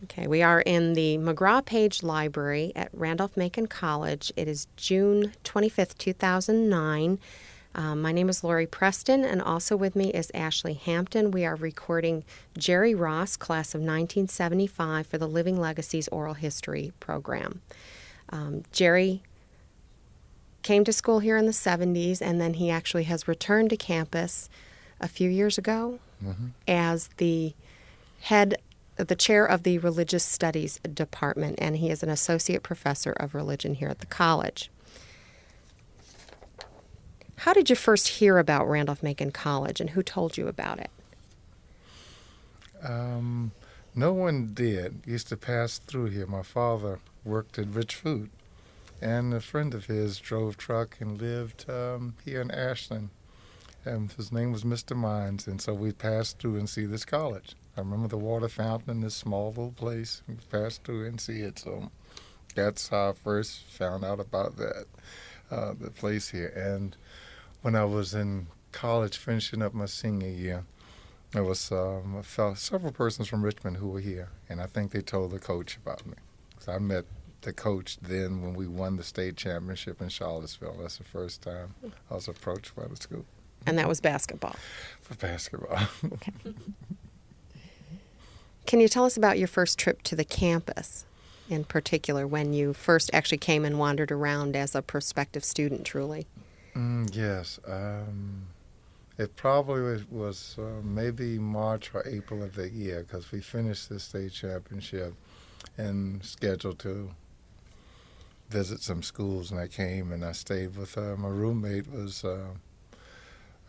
Okay, we are in the McGraw-Page Library at Randolph-Macon College. It is June 25th, 2009. My name is Lori Preston, and also with me is Ashley Hampton. We are recording Jerry Ross, class of 1975, for the Living Legacies Oral History program. Jerry came to school here in the 70s, and then he actually has returned to campus a few years ago as the chair of the Religious Studies Department, and he is an associate professor of religion here at the college. How did you first hear about Randolph-Macon College, and who told you about it? No one did. Used to pass through here. My father worked at Rich Food, and a friend of his drove truck and lived here in Ashland. And his name was Mr. Mines, and so we passed through and see this college. I remember the water fountain in this small little place. We passed through and see it, so that's how I first found out about that, the place here. And when I was in college finishing up my senior year, there was several persons from Richmond who were here, and I think they told the coach about me. So I met the coach then when we won the state championship in Charlottesville. That's the first time I was approached by the school. And that was basketball. For basketball. Okay. Can you tell us about your first trip to the campus, in particular, when you first actually came and wandered around as a prospective student, truly? Yes. It probably was maybe March or April of that year, because we finished the state championship and scheduled to visit some schools, and I came and I stayed with my roommate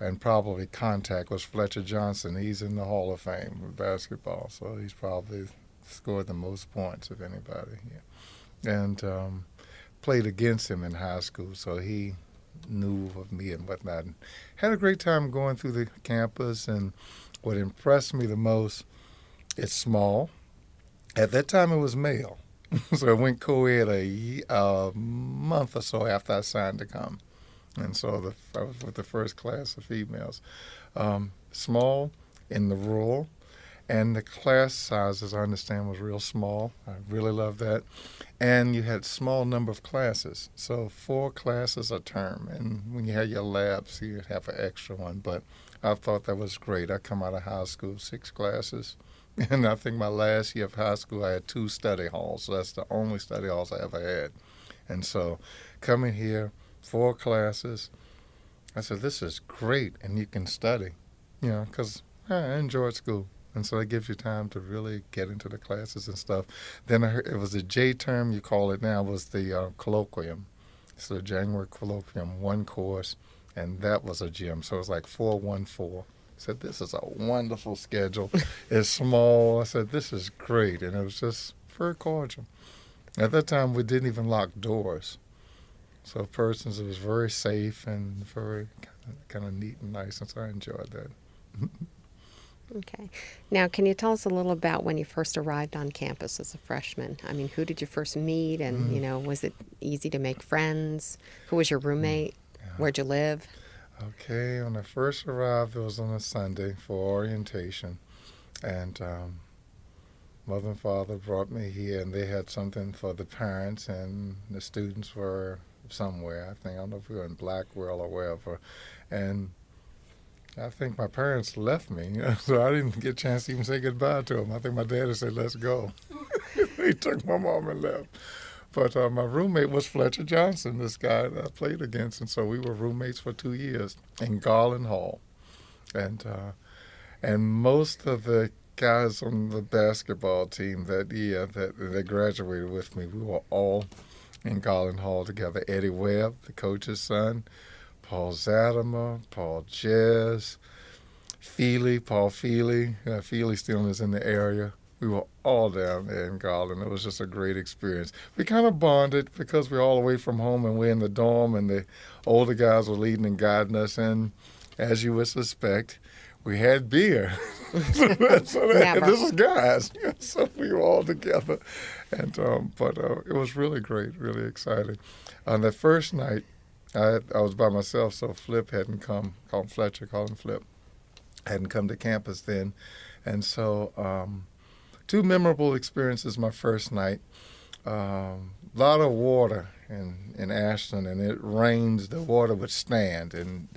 and probably contact was Fletcher Johnson. He's in the Hall of Fame with basketball, so he's probably scored the most points of anybody here. And played against him in high school, so he knew of me and whatnot. And had a great time going through the campus, and what impressed me the most, it's small. At that time it was male, so I went co-ed a month or so after I signed to come. And so I was with the first class of females. Small in the rural, and the class sizes, I understand, was real small. I really loved that. And you had small number of classes, so 4 classes a term. And when you had your labs, you'd have an extra one. But I thought that was great. I come out of high school, 6 classes. And I think my last year of high school, I had 2 study halls. So that's the only study halls I ever had. And so coming here, 4 classes, I said, this is great, and you can study, because I enjoyed school. And so it gives you time to really get into the classes and stuff. Then I heard it was the J term, you call it now, was the colloquium. So the January colloquium, 1 course, and that was a gym. So it was like 4-1-4. I said, this is a wonderful schedule. It's small. I said, this is great. And it was just very cordial. At that time, we didn't even lock doors. So persons, it was very safe and very kind of neat and nice, and so I enjoyed that. Okay. Now, can you tell us a little about when you first arrived on campus as a freshman? I mean, who did you first meet, and, was it easy to make friends? Who was your roommate? Yeah. Where'd you live? Okay, when I first arrived, it was on a Sunday for orientation, and mother and father brought me here, and they had something for the parents, and the students were somewhere. I don't know if we were in Blackwell or wherever. And I think my parents left me, so I didn't get a chance to even say goodbye to them. I think my daddy said, let's go. He took my mom and left. But my roommate was Fletcher Johnson, this guy that I played against, and so we were roommates for 2 years in Garland Hall. And most of the guys on the basketball team that year that graduated with me, we were all in Garland Hall together. Eddie Webb, the coach's son, Paul Zadimer, Paul Jez, Paul Feely. Feely still is in the area. We were all down there in Garland. It was just a great experience. We kind of bonded because we're all away from home and we're in the dorm, and the older guys were leading and guiding us. And as you would suspect, we had beer. so this is guys. So we were all together. And but it was really great, really exciting. On the first night, I was by myself, so Flip hadn't come. Call him Fletcher, call him Flip. Hadn't come to campus then. And so two memorable experiences my first night. A lot of water in Ashland, and it rains, the water would stand. And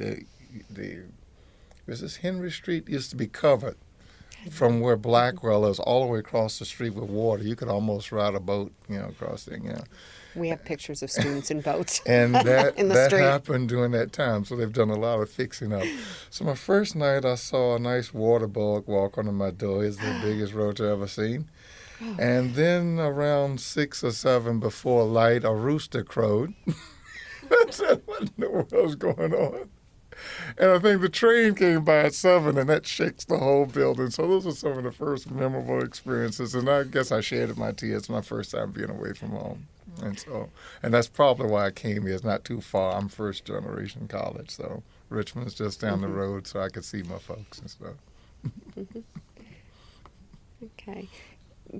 this Henry Street used to be covered from where Blackwell is all the way across the street with water. You could almost ride a boat, across there. We have pictures of students in boats And that in the that street. happened during that time, so they've done a lot of fixing up. So my first night, I saw a nice water bug walk onto my door. It's the biggest roach I've ever seen. And then around 6 or 7 before light, a rooster crowed. I said, what in the world's going on? And I think the train came by at 7, and that shakes the whole building. So those are some of the first memorable experiences. And I guess I shedded my tears my first time being away from home. And that's probably why I came here. It's not too far. I'm first generation college, so Richmond's just down the road, so I could see my folks and stuff. Okay.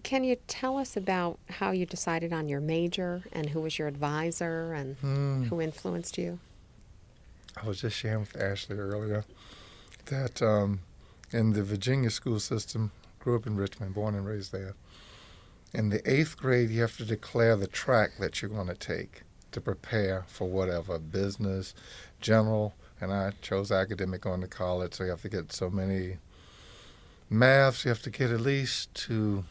Can you tell us about how you decided on your major and who was your advisor and who influenced you? I was just sharing with Ashley earlier that in the Virginia school system, grew up in Richmond, born and raised there. In the 8th grade, you have to declare the track that you're going to take to prepare for whatever, business, general, and I chose academic going to college, so you have to get so many maths, you have to get at least you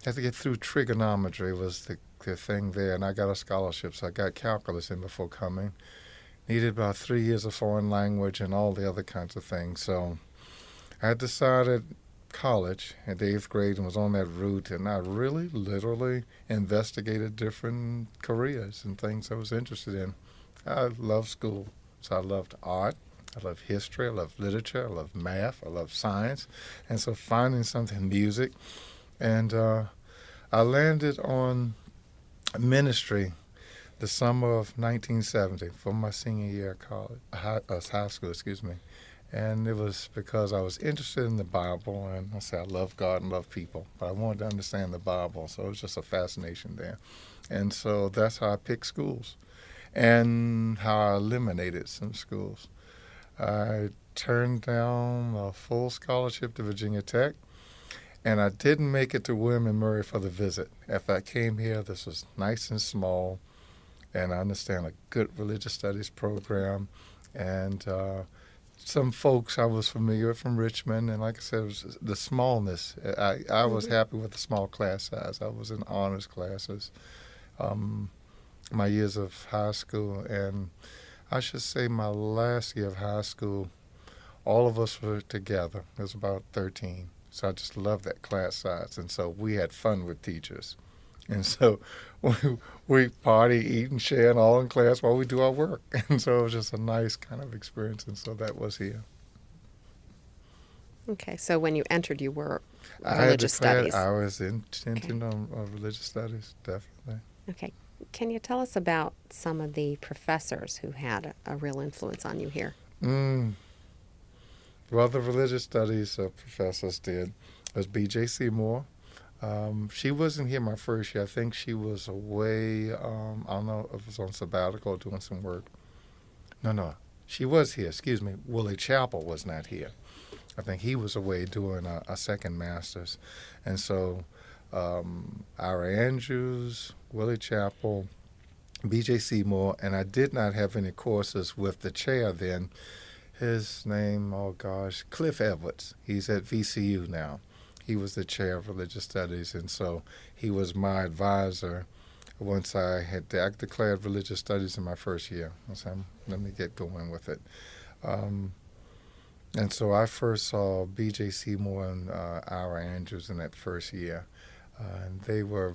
have to get through trigonometry was the thing there, and I got a scholarship, so I got calculus in before coming. Needed about 3 years of foreign language and all the other kinds of things. So I decided college at the 8th grade and was on that route, and I really literally investigated different careers and things I was interested in. I love school, so I loved art, I love history, I love literature, I love math, I love science, and so finding something, music, and I landed on ministry the summer of 1970 for my senior year at college, high school, And it was because I was interested in the Bible, and I said I love God and love people, but I wanted to understand the Bible, so it was just a fascination there. And so that's how I picked schools and how I eliminated some schools. I turned down a full scholarship to Virginia Tech, and I didn't make it to William and Murray for the visit. If I came here, this was nice and small, and I understand a good religious studies program, and some folks I was familiar with from Richmond, and like I said, it was the smallness. I was happy with the small class size. I was in honors classes my years of high school, and I should say my last year of high school, all of us were together. It was about 13, so I just loved that class size, and so we had fun with teachers. And so we party, eat, and share, and all in class while we do our work. And so it was just a nice kind of experience, and so that was here. Okay, so when you entered, you were religious studies. I was intending on religious studies, definitely. Okay. Can you tell us about some of the professors who had a real influence on you here? Well, the religious studies professors did was B.J. Seymour. She wasn't here my first year. I think she was away, I don't know if it was on sabbatical or doing some work. No, she was here, Willie Chappell was not here. I think he was away doing a second master's. And so Ira Andrews, Willie Chappell, B.J. Seymour, and I did not have any courses with the chair then. His name, Cliff Edwards. He's at VCU now. He was the chair of religious studies, and so he was my advisor once I declared religious studies in my first year. I said, let me get going with it. And so I first saw B.J. Seymour and Ira Andrews in that first year. And they were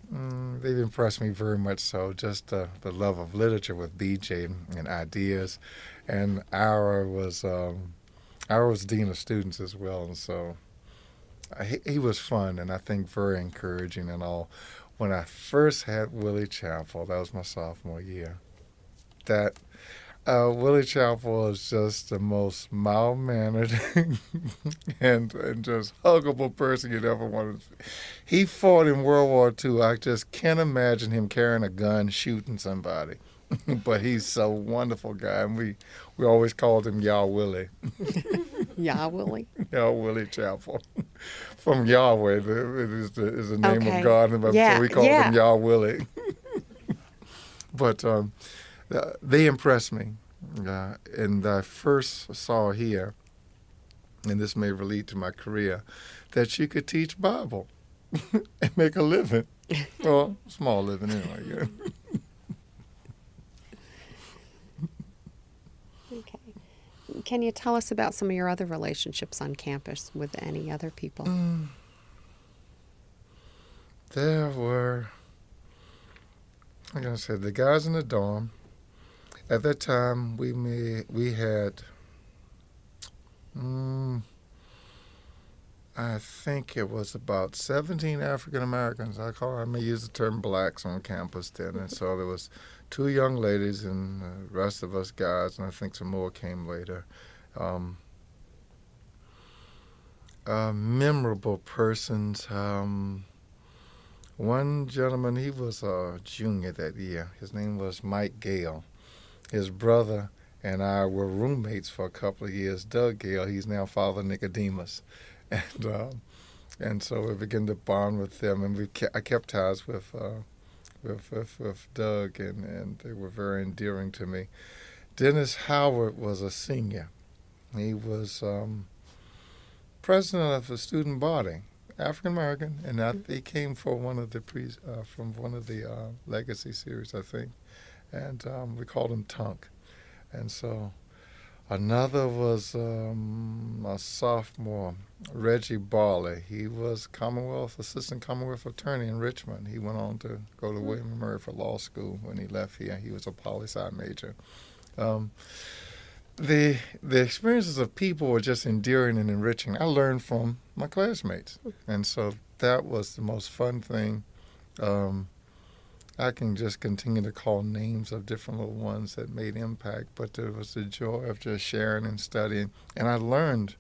they've impressed me very much so, just the love of literature with B.J. and ideas. And Ira was dean of students as well, and so he was fun and I think very encouraging and all. When I first had Willie Chappell, that was my sophomore year, Willie Chappell was just the most mild-mannered and just huggable person you'd ever want to. He fought in World War II. I just can't imagine him carrying a gun shooting somebody. But he's a wonderful guy, and we always called him Y'all Willie. Yeah, Willie. Willie Chapel. From Yahweh, is the name of Okay. God, but so Yeah, we called him Yah Willie. But they impressed me. And I first saw here, and this may relate to my career, that you could teach Bible and make a living. Well, small living anyway. Yeah. Okay. Can you tell us about some of your other relationships on campus with any other people? There were, like I said, the guys in the dorm. At that time, we had, I think it was about 17 African Americans. I may use the term blacks on campus then. And so there was 2 young ladies and the rest of us guys, and I think some more came later. Memorable persons. One gentleman, he was a junior that year. His name was Mike Gale. His brother and I were roommates for a couple of years. Doug Gale, he's now Father Nicodemus. And so we began to bond with them, and I kept ties with Doug, and they were very endearing to me. Dennis Howard was a senior. He was president of the student body, African American, and he came for one of the from one of the Legacy series, I think, and we called him Tunk. And so another was a sophomore, Reggie Barley. He was assistant Commonwealth attorney in Richmond. He went on to go to William & Mary for law school when he left here. He was a poli-sci major. The experiences of people were just endearing and enriching. I learned from my classmates, and so that was the most fun thing. I can just continue to call names of different little ones that made impact, but there was the joy of just sharing and studying, and I learned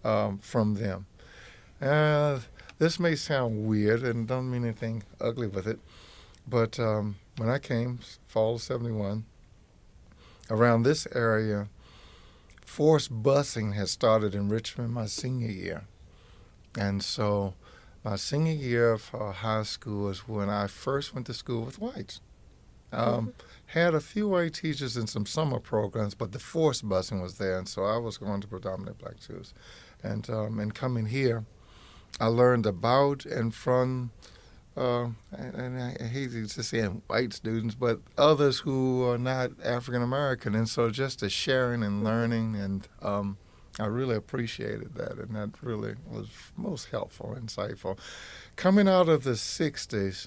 from them. This may sound weird and don't mean anything ugly with it, but when I came, fall of 71, around this area, forced busing had started in Richmond my senior year. And so my senior year of high school is when I first went to school with whites. Had a few white teachers in some summer programs, but the forced busing was there, and so I was going to predominantly black schools. And coming here, I learned about and from, and I hate to say white students, but others who are not African American, and so just the sharing and learning, and I really appreciated that, and that really was most helpful, insightful. Coming out of the 60s,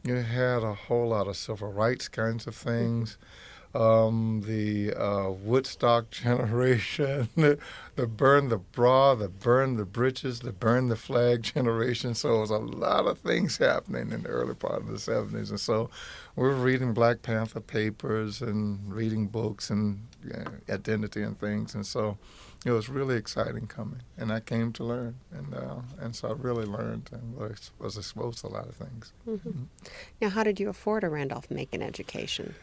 you had a whole lot of civil rights kinds of things. The Woodstock generation, the burn the bra, the burn the britches, the burn the flag generation. So it was a lot of things happening in the early part of the 70s. And so we were reading Black Panther papers and reading books and identity and things. And so it was really exciting coming. And I came to learn. And so I really learned and was exposed to a lot of things. Mm-hmm. Now, how did you afford a Randolph-Macon education?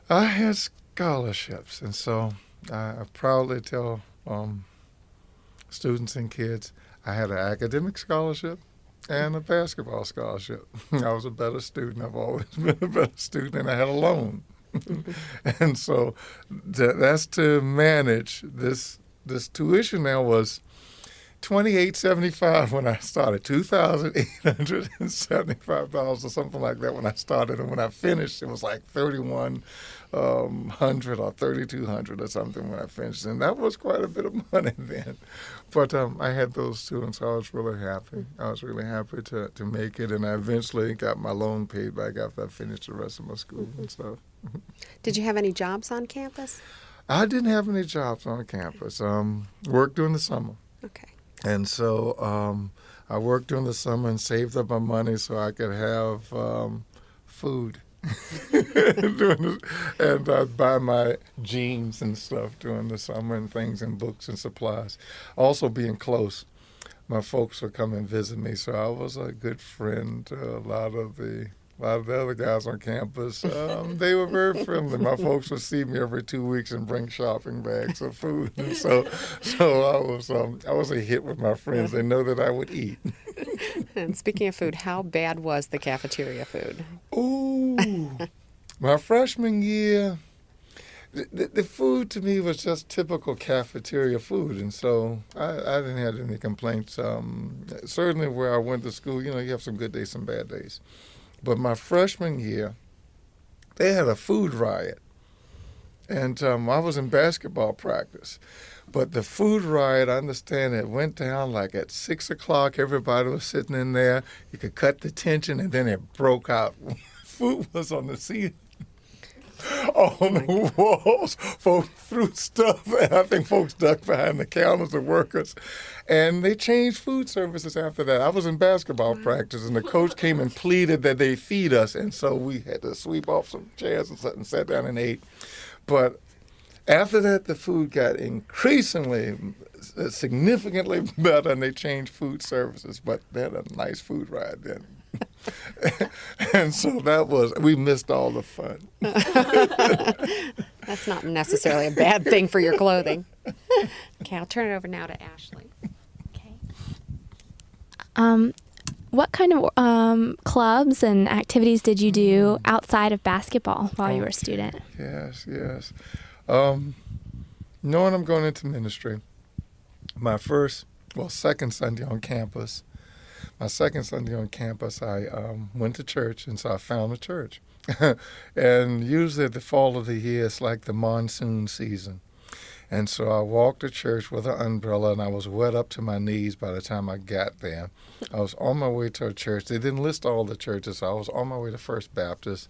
I had scholarships, and so I proudly tell students and kids I had an academic scholarship and a basketball scholarship. I was a better student. I've always been a better student, and I had a loan. And so that's to manage this tuition. Now was $2,875 when I started, $2,875 or something like that when I started, and when I finished, it was like $3,100 or $3,200 or something when I finished, and that was quite a bit of money then. But I had those two, and so I was really happy. I was really happy to make it, and I eventually got my loan paid back after I finished the rest of my school and stuff. Did you have any jobs on campus? I didn't have any jobs on campus. Worked during the summer. Okay. And so I worked during the summer and saved up my money so I could have food. And I'd buy my jeans and stuff during the summer and things and books and supplies. Also being close, my folks would come and visit me, so I was a good friend to a lot of the A lot of the other guys on campus, they were very friendly. My folks would see me every 2 weeks and bring shopping bags of food. And so I was a hit with my friends. They know that I would eat. And speaking of food, how bad was the cafeteria food? Ooh, my freshman year, the food to me was just typical cafeteria food, and so I didn't have any complaints. Certainly where I went to school, you have some good days, some bad days. But my freshman year, they had a food riot. And I was in basketball practice. But the food riot, I understand it went down like at 6 o'clock. Everybody was sitting in there. You could cut the tension, and then it broke out. Food was on the ceiling. On the walls, folks threw stuff, and I think folks ducked behind the counters, the workers, and they changed food services after that. I was in basketball practice, and the coach came and pleaded that they feed us, and so we had to sweep off some chairs and sat down and ate. But after that, the food got increasingly, significantly better, and they changed food services, but they had a nice food ride then. And so we missed all the fun. That's not necessarily a bad thing for your clothing. Okay, I'll turn it over now to Ashley. Okay. What kind of clubs and activities did you do outside of basketball while you were a student? Yes. Knowing I'm going into ministry, my second Sunday on campus, I went to church, and so I found a church. And usually at the fall of the year, it's like the monsoon season. And so I walked to church with an umbrella, and I was wet up to my knees by the time I got there. I was on my way to a church. They didn't list all the churches, so I was on my way to First Baptist.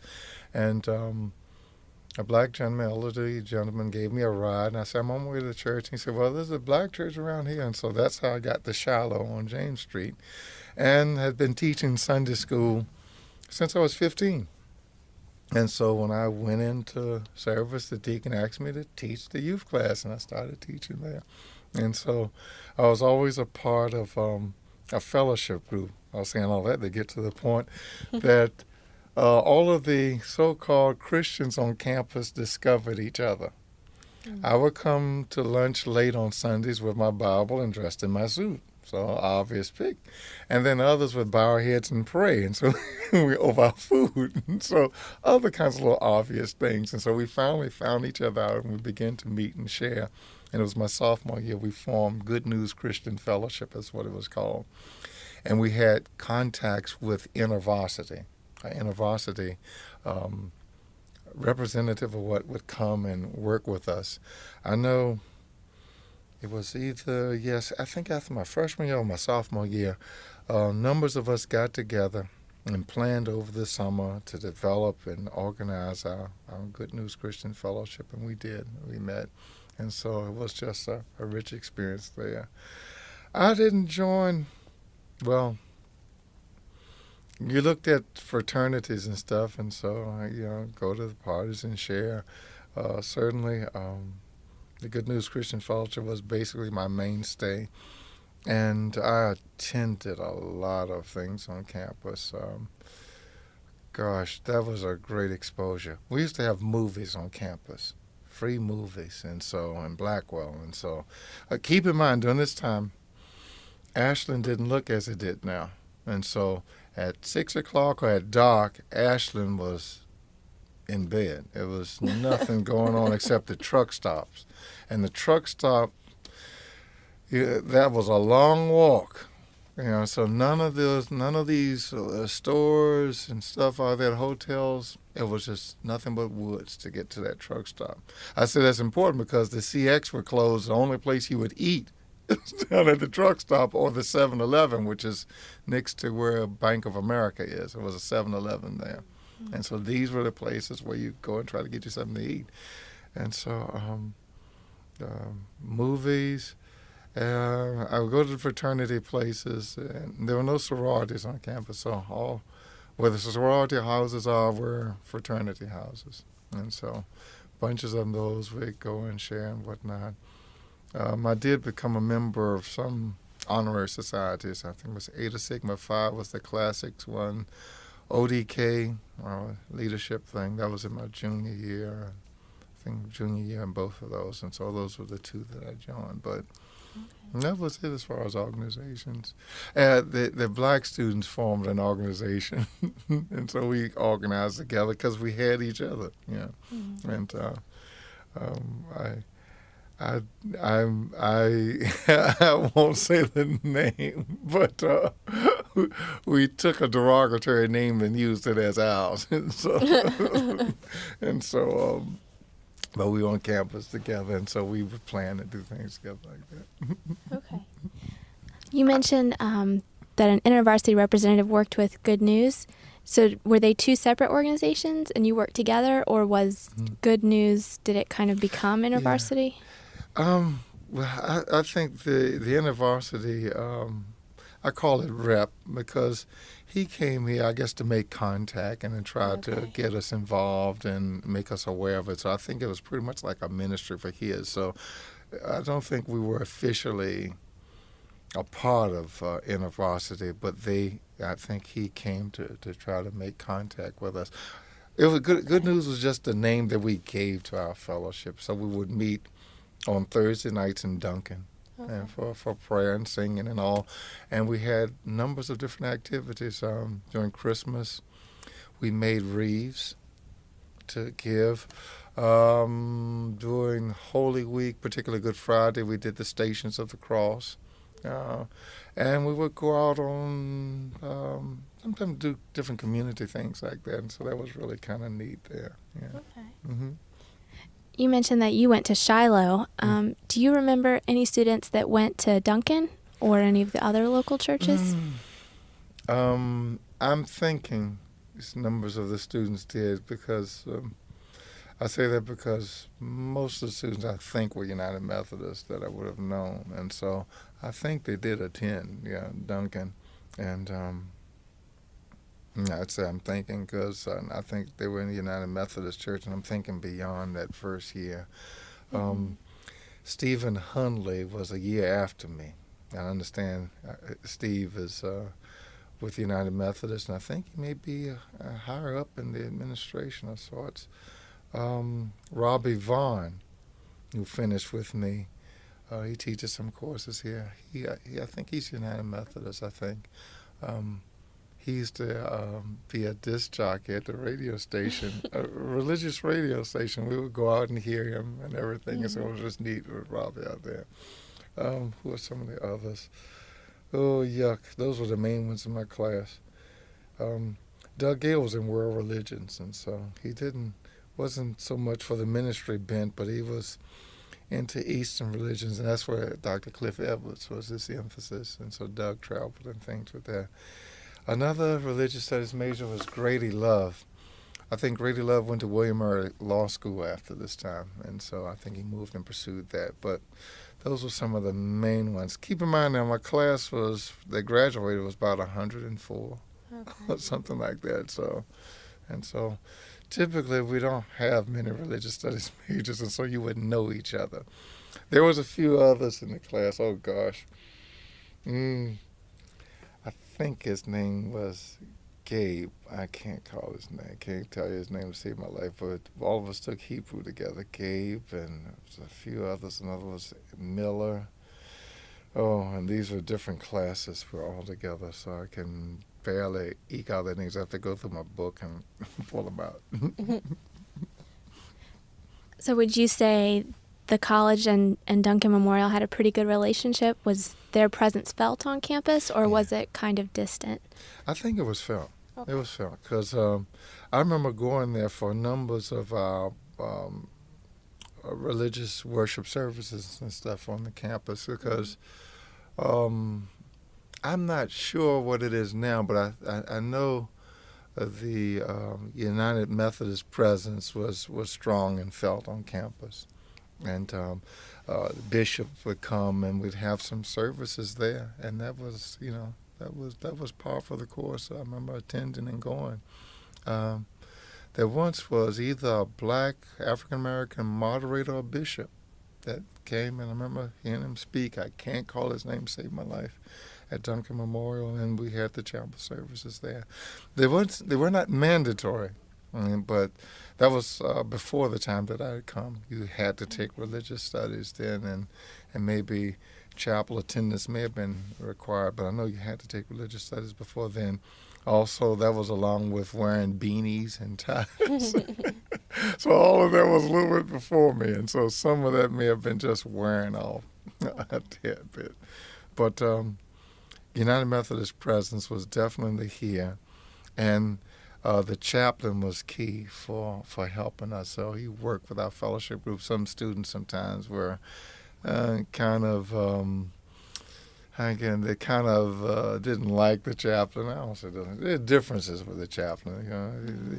And a black gentleman, elderly gentleman, gave me a ride, and I said, I'm on my way to the church. And he said, well, there's a black church around here. And so that's how I got to Shiloh on James Street, and had been teaching Sunday school since I was 15. And so when I went into service, the deacon asked me to teach the youth class, and I started teaching there. And so I was always a part of a fellowship group. I was saying all that to get to the point that all of the so-called Christians on campus discovered each other. I would come to lunch late on Sundays with my Bible and dressed in my suit. So obvious pick. And then others would bow our heads and pray. And so we over our food. And so other kinds of little obvious things. And so we finally found each other out, and we began to meet and share. And it was my sophomore year we formed Good News Christian Fellowship, is what it was called. And we had contacts with InterVarsity. InterVarsity, representative of what would come and work with us. I know it was either, I think after my freshman year or my sophomore year, numbers of us got together and planned over the summer to develop and organize our Good News Christian Fellowship, and we did. We met, and so it was just a rich experience there. I didn't join, you looked at fraternities and stuff, and so I go to the parties and share. Certainly, the Good News Christian Fellowship was basically my mainstay, and I attended a lot of things on campus. That was a great exposure. We used to have movies on campus, free movies, and so in Blackwell, and so keep in mind during this time, Ashland didn't look as it did now, and so at 6 o'clock or at dark, Ashland was in bed. There was nothing going on except the truck stops. And the truck stop, that was a long walk. So none of these stores and stuff out there, hotels, it was just nothing but woods to get to that truck stop. I said that's important because the CX were closed. The only place you would eat is down at the truck stop or the 7-Eleven, which is next to where Bank of America is. There was a 7-Eleven there. And so these were the places where you go and try to get you something to eat. And so movies, I would go to the fraternity places, and there were no sororities on campus, so where the sorority houses are were fraternity houses. And so bunches of those we'd go and share and whatnot. I did become a member of some honorary societies. I think it was Eta Sigma Phi was the classics one. ODK, leadership thing, that was in my junior year. I think junior year in both of those. And so those were the two that I joined. But that was it as far as organizations. The black students formed an organization, and so we organized together because we had each other. Yeah, and I won't say the name, but we took a derogatory name and used it as ours, and so. But we were on campus together, and so we would plan to do things together like that. Okay. You mentioned that an InterVarsity representative worked with Good News. So were they two separate organizations, and you worked together, or was Good News, did it kind of become InterVarsity? Yeah. Well, I think the InterVarsity, I call it rep because he came here, I guess, to make contact and then try to get us involved and make us aware of it. So I think it was pretty much like a ministry for his. So I don't think we were officially a part of InterVarsity, but I think he came to try to make contact with us. It was Good News was just the name that we gave to our fellowship. So we would meet on Thursday nights in Duncan. And for prayer and singing and all. And we had numbers of different activities. During Christmas, we made wreaths to give. During Holy Week, particularly Good Friday, we did the Stations of the Cross. And we would go out on, sometimes do different community things like that. And so that was really kind of neat there. Yeah. Okay. Mm-hmm. You mentioned that you went to Shiloh. Do you remember any students that went to Duncan or any of the other local churches? I'm thinking numbers of the students did because I say that because most of the students I think were United Methodists that I would have known. And so I think they did attend, Duncan. And I'd say I'm thinking because I think they were in the United Methodist Church, and I'm thinking beyond that first year. Stephen Hundley was a year after me. I understand Steve is with the United Methodist, and I think he may be higher up in the administration of sorts. Robbie Vaughn, who finished with me, he teaches some courses here. I think he's United Methodist, I think. He used to be a disc jockey at the radio station, a religious radio station. We would go out and hear him and everything, and so it was just neat with Robbie out there. Who are some of the others? Oh, yuck. Those were the main ones in my class. Doug Gale was in world religions, and so he wasn't so much for the ministry bent, but he was into Eastern religions, and that's where Dr. Cliff Edwards was his emphasis, and so Doug traveled and things with that. Another religious studies major was Grady Love. I think Grady Love went to William Murray Law School after this time, and so I think he moved and pursued that. But those were some of the main ones. Keep in mind now, my class that graduated was about 104, or something like that. So typically we don't have many religious studies majors, and so you would know each other. There was a few others in the class. Oh, gosh. I think his name was Gabe. I can't call his name. Can't tell you his name to save my life. But all of us took Hebrew together. Gabe and there was a few others. Another was Miller. Oh, and these were different classes. We're all together, so I can barely eke out their names. I have to go through my book and pull them out. So would you say the college and Duncan Memorial had a pretty good relationship? Was their presence felt on campus, or was it kind of distant? I think it was felt. Okay. It was felt because I remember going there for numbers of our religious worship services and stuff on the campus because I'm not sure what it is now, but I know the United Methodist presence was strong and felt on campus. And the bishop would come and we'd have some services there, and that was par for the course. I remember attending and going. There once was either a black African-American moderator or bishop that came, and I remember hearing him speak. I can't call his name to save my life. at Duncan Memorial, and we had the chapel services there. They were not mandatory, but that was before the time that I had come. You had to take religious studies then, and maybe chapel attendance may have been required, but I know you had to take religious studies before then. Also, that was along with wearing beanies and ties. So all of that was a little bit before me, and so some of that may have been just wearing off a tad bit. But United Methodist presence was definitely here, and the chaplain was key for helping us. So he worked with our fellowship group. Some students sometimes were kind of didn't like the chaplain. I also didn't. There are differences with the chaplain. You know,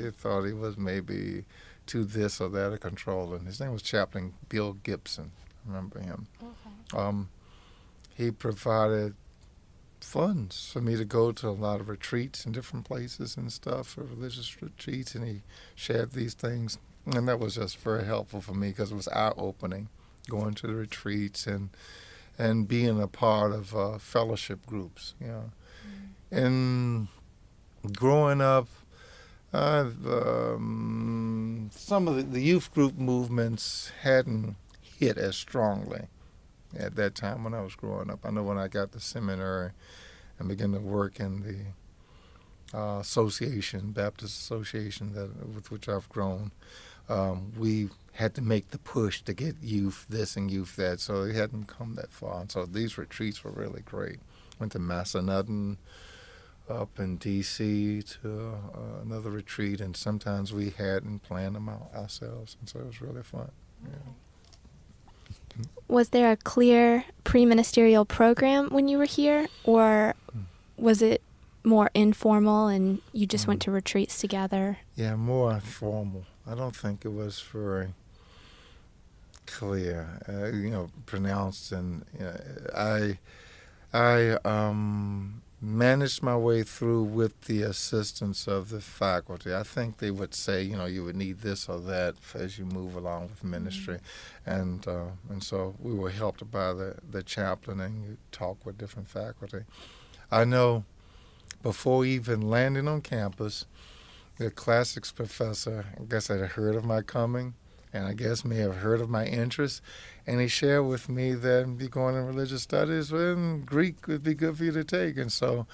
he thought he was maybe too this or that or controlling. His name was Chaplain Bill Gibson. I remember him. Okay. He provided funds for me to go to a lot of retreats in different places and stuff, for religious retreats, and he shared these things, and that was just very helpful for me because it was eye-opening, going to the retreats and being a part of fellowship groups, you know. Mm-hmm. And growing up, some of the youth group movements hadn't hit as strongly at that time when I was growing up. I know when I got to seminary and began to work in the association, Baptist Association, with which I've grown, we had to make the push to get youth this and youth that, so it hadn't come that far. And so these retreats were really great. Went to Massanutten up in D.C. to another retreat, and sometimes we hadn't planned them out ourselves, and so it was really fun. Yeah. Was there a clear pre-ministerial program when you were here, or was it more informal and you just went to retreats together? Yeah, more informal. I don't think it was very clear, pronounced. And I managed my way through with the assistance of the faculty. I think they would say, you would need this or that as you move along with ministry. And so we were helped by the chaplain, and you talk with different faculty. I know before even landing on campus, the classics professor, I guess, had heard of my coming, and I guess may have heard of my interest, and he shared with me that you're going in religious studies, well, Greek would be good for you to take. And so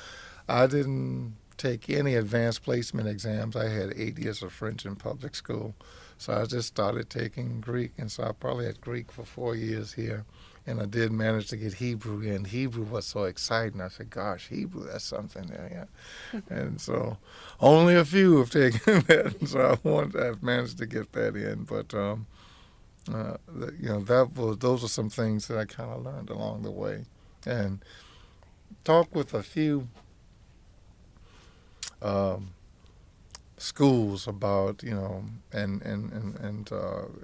I didn't take any advanced placement exams. I had 8 years of French in public school, so I just started taking Greek, and so I probably had Greek for 4 years here. And I did manage to get Hebrew in. Hebrew was so exciting. I said, gosh, Hebrew, that's something there. Yeah. And so only a few have taken that. And so I've managed to get that in. But, those are some things that I kind of learned along the way. And talked with a few schools about, and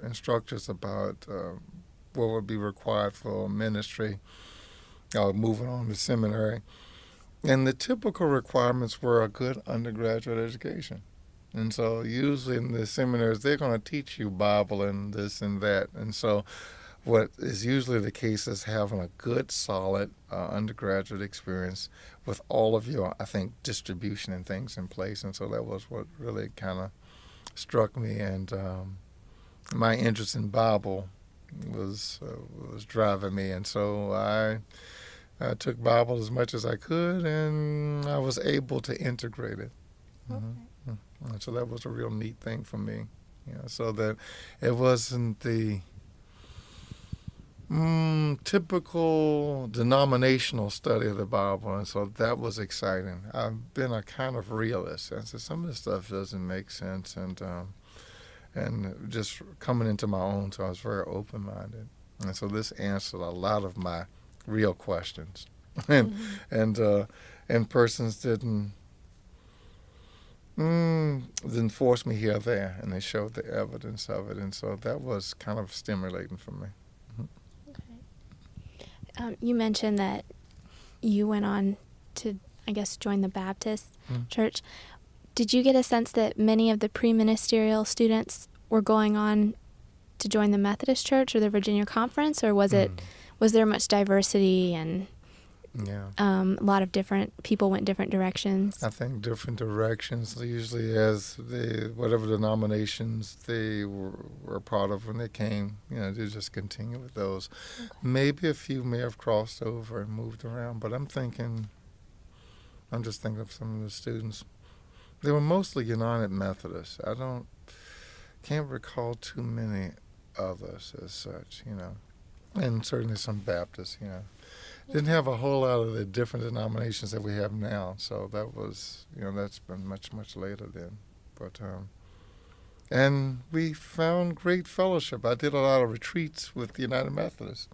instructors about what would be required for ministry, moving on to seminary. And the typical requirements were a good undergraduate education. And so usually in the seminaries, they're going to teach you Bible and this and that. And so what is usually the case is having a good, solid undergraduate experience with all of your, I think, distribution and things in place. And so that was what really kind of struck me. And my interest in Bible was driving me, and so I took Bible as much as I could, and I was able to integrate it. Okay. Mm-hmm. So that was a real neat thing for me, so that it wasn't the typical denominational study of the Bible, and so that was exciting. I've been a kind of realist, and so some of the stuff doesn't make sense, and just coming into my own, so I was very open-minded. And so this answered a lot of my real questions. And persons didn't force me here or there, and they showed the evidence of it. And so that was kind of stimulating for me. Okay. You mentioned that you went on to, I guess, join the Baptist church. Did you get a sense that many of the pre-ministerial students were going on to join the Methodist Church or the Virginia Conference, or was there much diversity and Yeah. A lot of different people went different directions. I think different directions, usually as whatever denominations they were part of when they came, they just continue with those. Okay. Maybe a few may have crossed over and moved around, but I'm just thinking of some of the students. They were mostly United Methodists. Can't recall too many others as such, and certainly some Baptists, Didn't have a whole lot of the different denominations that we have now, so that was, that's been much, much later then. But, and we found great fellowship. I did a lot of retreats with the United Methodists,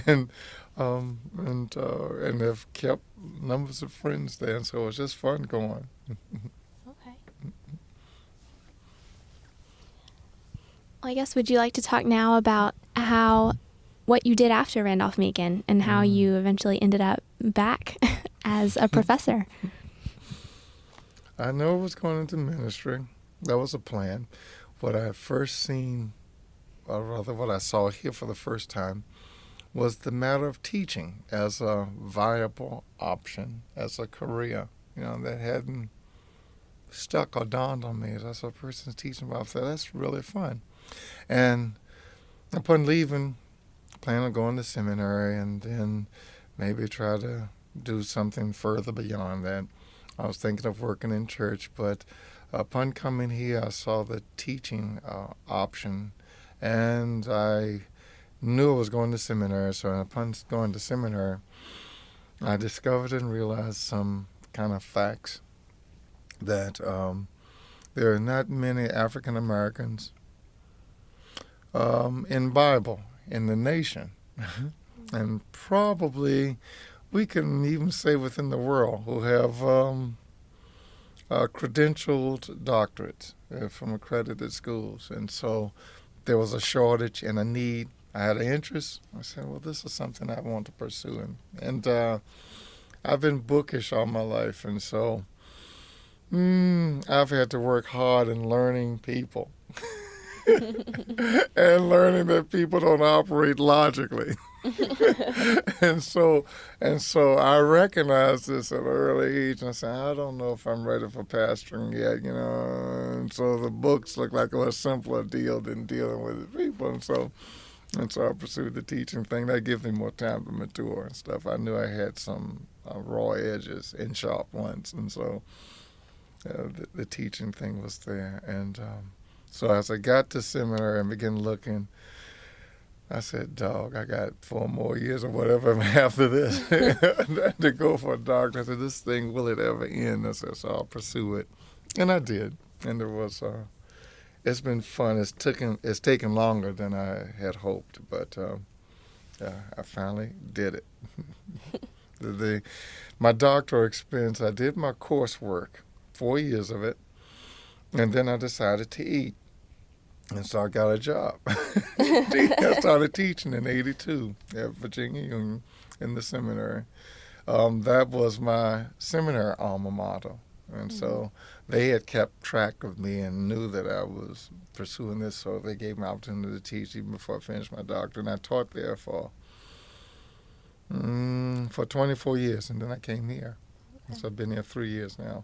and have kept numbers of friends there, and so it was just fun going. Okay. Well, I guess, would you like to talk now about what you did after Randolph-Macon and how you eventually ended up back as a professor? I know I was going into ministry. That was a plan. What I first seen, or rather what I saw here for the first time, was the matter of teaching as a viable option, as a career, that hadn't stuck or dawned on me. As a person's teaching about, I said, that's really fun. And upon leaving, plan on going to seminary and then maybe try to do something further beyond that. I was thinking of working in church, but upon coming here, I saw the teaching option, and I knew I was going to seminary. So upon going to seminary, I discovered and realized some kind of facts that there are not many African Americans in Bible in the nation, and probably we can even say within the world, who have credentialed doctorates from accredited schools. And so there was a shortage and a need. I had an interest. I said, well, this is something I want to pursue. And I've been bookish all my life, and so I've had to work hard in learning people. And learning that people don't operate logically. and so I recognized this at an early age, and I said, I don't know if I'm ready for pastoring yet, and so the books look like a simpler deal than dealing with people, and so I pursued the teaching thing. That gives me more time to mature and stuff. I knew I had some raw edges and sharp ones, and so the teaching thing was there. And so as I got to seminary and began looking, I said, dog, I got 4 more years or whatever after this to go for a doctorate. I said, this thing, will it ever end? I said, so I'll pursue it. And I did. And it was, it's been fun. It's taken longer than I had hoped, but I finally did it. My doctoral experience, I did my coursework, 4 years of it, and then I decided to eat. And so I got a job. I started teaching in '82 at Virginia Union in the seminary. That was my seminary alma mater. And so they had kept track of me and knew that I was pursuing this, so they gave me an opportunity to teach even before I finished my doctorate. And I taught there for 24 years, and then I came here. Okay. So I've been here 3 years now.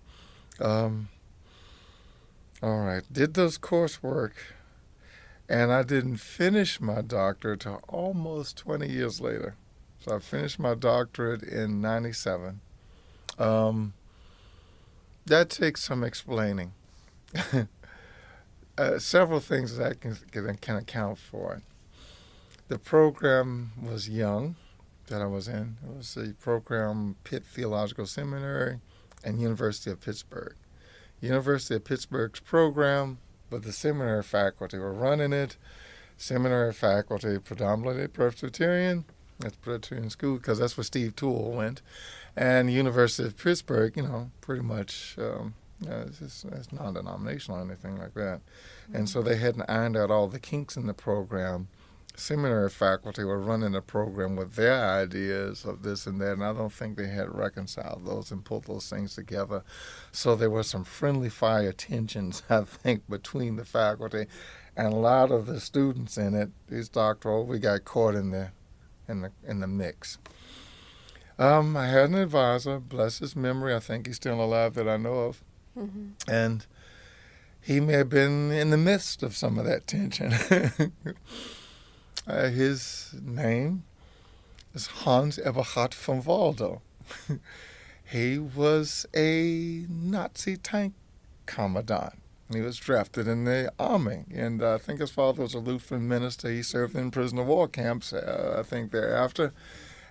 All right, did those coursework, and I didn't finish my doctorate till almost 20 years later. So I finished my doctorate in '97. That takes some explaining. Several things that I can account for. The program was young that I was in. It was the program Pitt Theological Seminary and University of Pittsburgh. University of Pittsburgh's program, but the seminary faculty were running it. Seminary faculty predominantly Presbyterian. That's Presbyterian school because that's where Steve Toole went. And University of Pittsburgh, pretty much it's non-denominational or anything like that. Mm-hmm. And so they hadn't ironed out all the kinks in the program. Seminary faculty were running the program with their ideas of this and that, and I don't think they had reconciled those and put those things together. So there were some friendly fire tensions, I think, between the faculty and a lot of the students in it. These doctoral, we got caught in the mix. I had an advisor, bless his memory. I think he's still alive that I know of. Mm-hmm. And he may have been in the midst of some of that tension. His name is Hans Eberhard von Waldo. He was a Nazi tank commandant. He was drafted in the army, and I think his father was a Lutheran minister. He served in prisoner of war camps, I think, thereafter.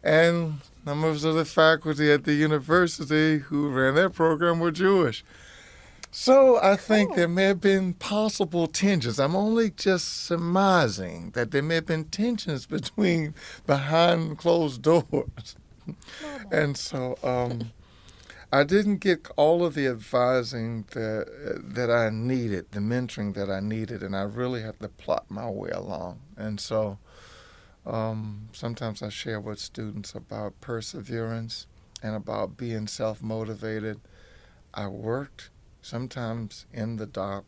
And members of the faculty at the university who ran that program were Jewish. So I think there may have been possible tensions. I'm only just surmising that there may have been tensions behind closed doors. And so I didn't get all of the advising that I needed, the mentoring that I needed, and I really had to plot my way along. And so sometimes I share with students about perseverance and about being self-motivated. I worked sometimes in the dark,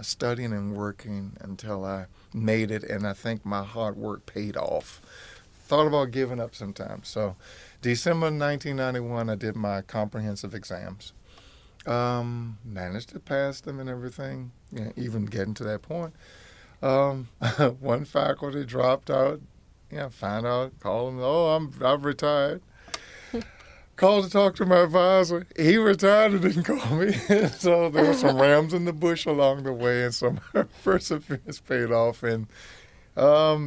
studying and working until I made it, and I think my hard work paid off. Thought about giving up sometimes. So December 1991, I did my comprehensive exams. Managed to pass them and everything, even getting to that point. One faculty dropped out, found out, called them, I've retired. Called to talk to my advisor. He retired and didn't call me. So there were some rams in the bush along the way, and some perseverance paid off. And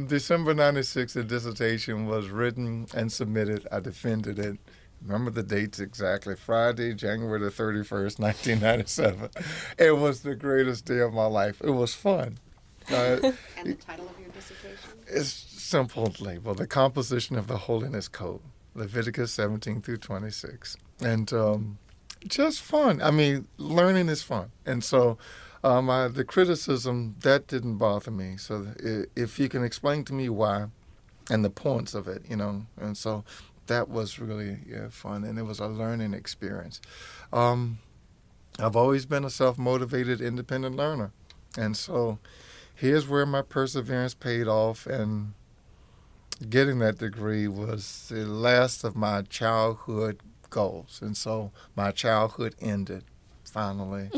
December 96, the dissertation was written and submitted. I defended it. Remember the dates exactly. Friday, January the 31st, 1997. It was the greatest day of my life. It was fun. And the title of your dissertation? It's simple label, The Composition of the Holiness Code, Leviticus 17 through 26. And just fun. I mean, learning is fun. And so the criticism, that didn't bother me. So if you can explain to me why and the points of it, and so that was really fun, and it was a learning experience. I've always been a self-motivated, independent learner. And so here's where my perseverance paid off, and getting that degree was the last of my childhood goals. And so my childhood ended finally.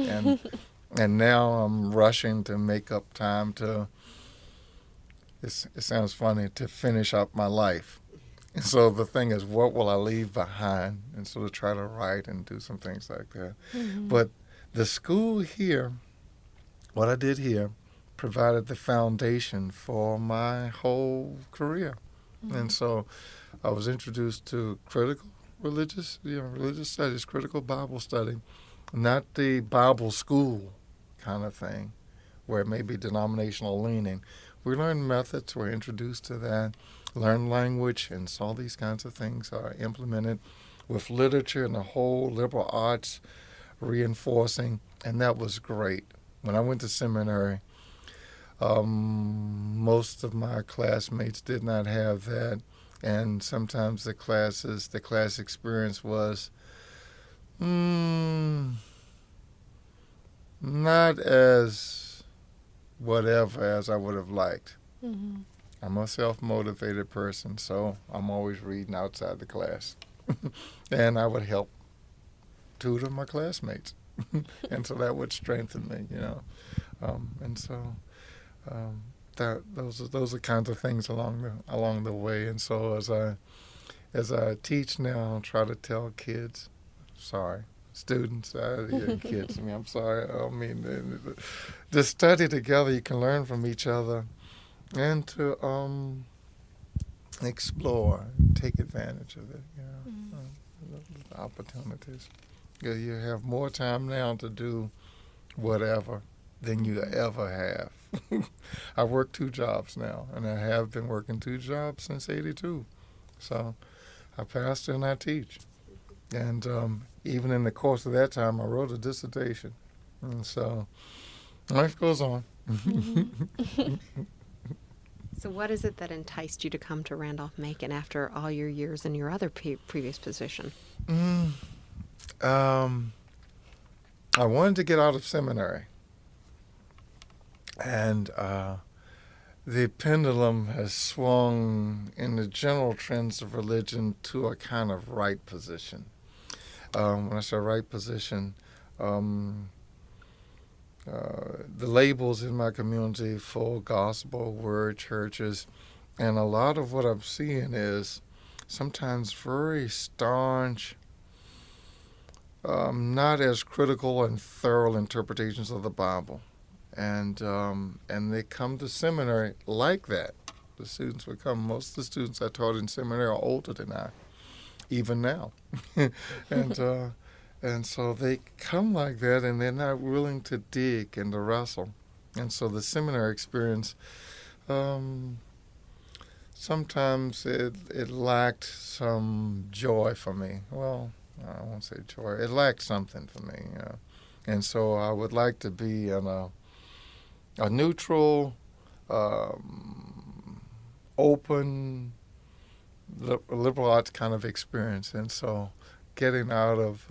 And now I'm rushing to make up time to, it sounds funny, to finish up my life. And so the thing is, what will I leave behind? And so to try to write and do some things like that. Mm-hmm. But the school here, what I did here, provided the foundation for my whole career. Mm-hmm. And so I was introduced to critical religious studies, critical Bible study, not the Bible school kind of thing where it may be denominational leaning. We learned methods, we're introduced to that, learned language, and saw these kinds of things are implemented with literature and the whole liberal arts reinforcing, and that was great. When I went to seminary, most of my classmates did not have that, and sometimes the class experience was not as whatever as I would have liked. Mm-hmm. I'm a self-motivated person, so I'm always reading outside the class. And I would help tutor my classmates. And so that would strengthen me, and so those are kinds of things along the way. And so as I teach now, I try to tell students, kids. I'm sorry. I don't mean to study together. You can learn from each other, and to explore, and take advantage of it. The opportunities. You have more time now to do whatever than you ever have. I work 2 jobs now, and I have been working 2 jobs since '82. So I pastor and I teach. And even in the course of that time, I wrote a dissertation. And so life goes on. So what is it that enticed you to come to Randolph-Macon after all your years in your other previous position? I wanted to get out of seminary. And the pendulum has swung in the general trends of religion to a kind of right position. When I say right position, the labels in my community, full gospel, word churches, and a lot of what I'm seeing is sometimes very staunch, not as critical and thorough interpretations of the Bible. And they come to seminary like that. The students would come. Most of the students I taught in seminary are older than I, even now. And so they come like that, and they're not willing to dig and to wrestle. And so the seminary experience, sometimes it lacked some joy for me. Well, I won't say joy. It lacked something for me. And so I would like to be in a neutral, open, liberal arts kind of experience. And so getting out of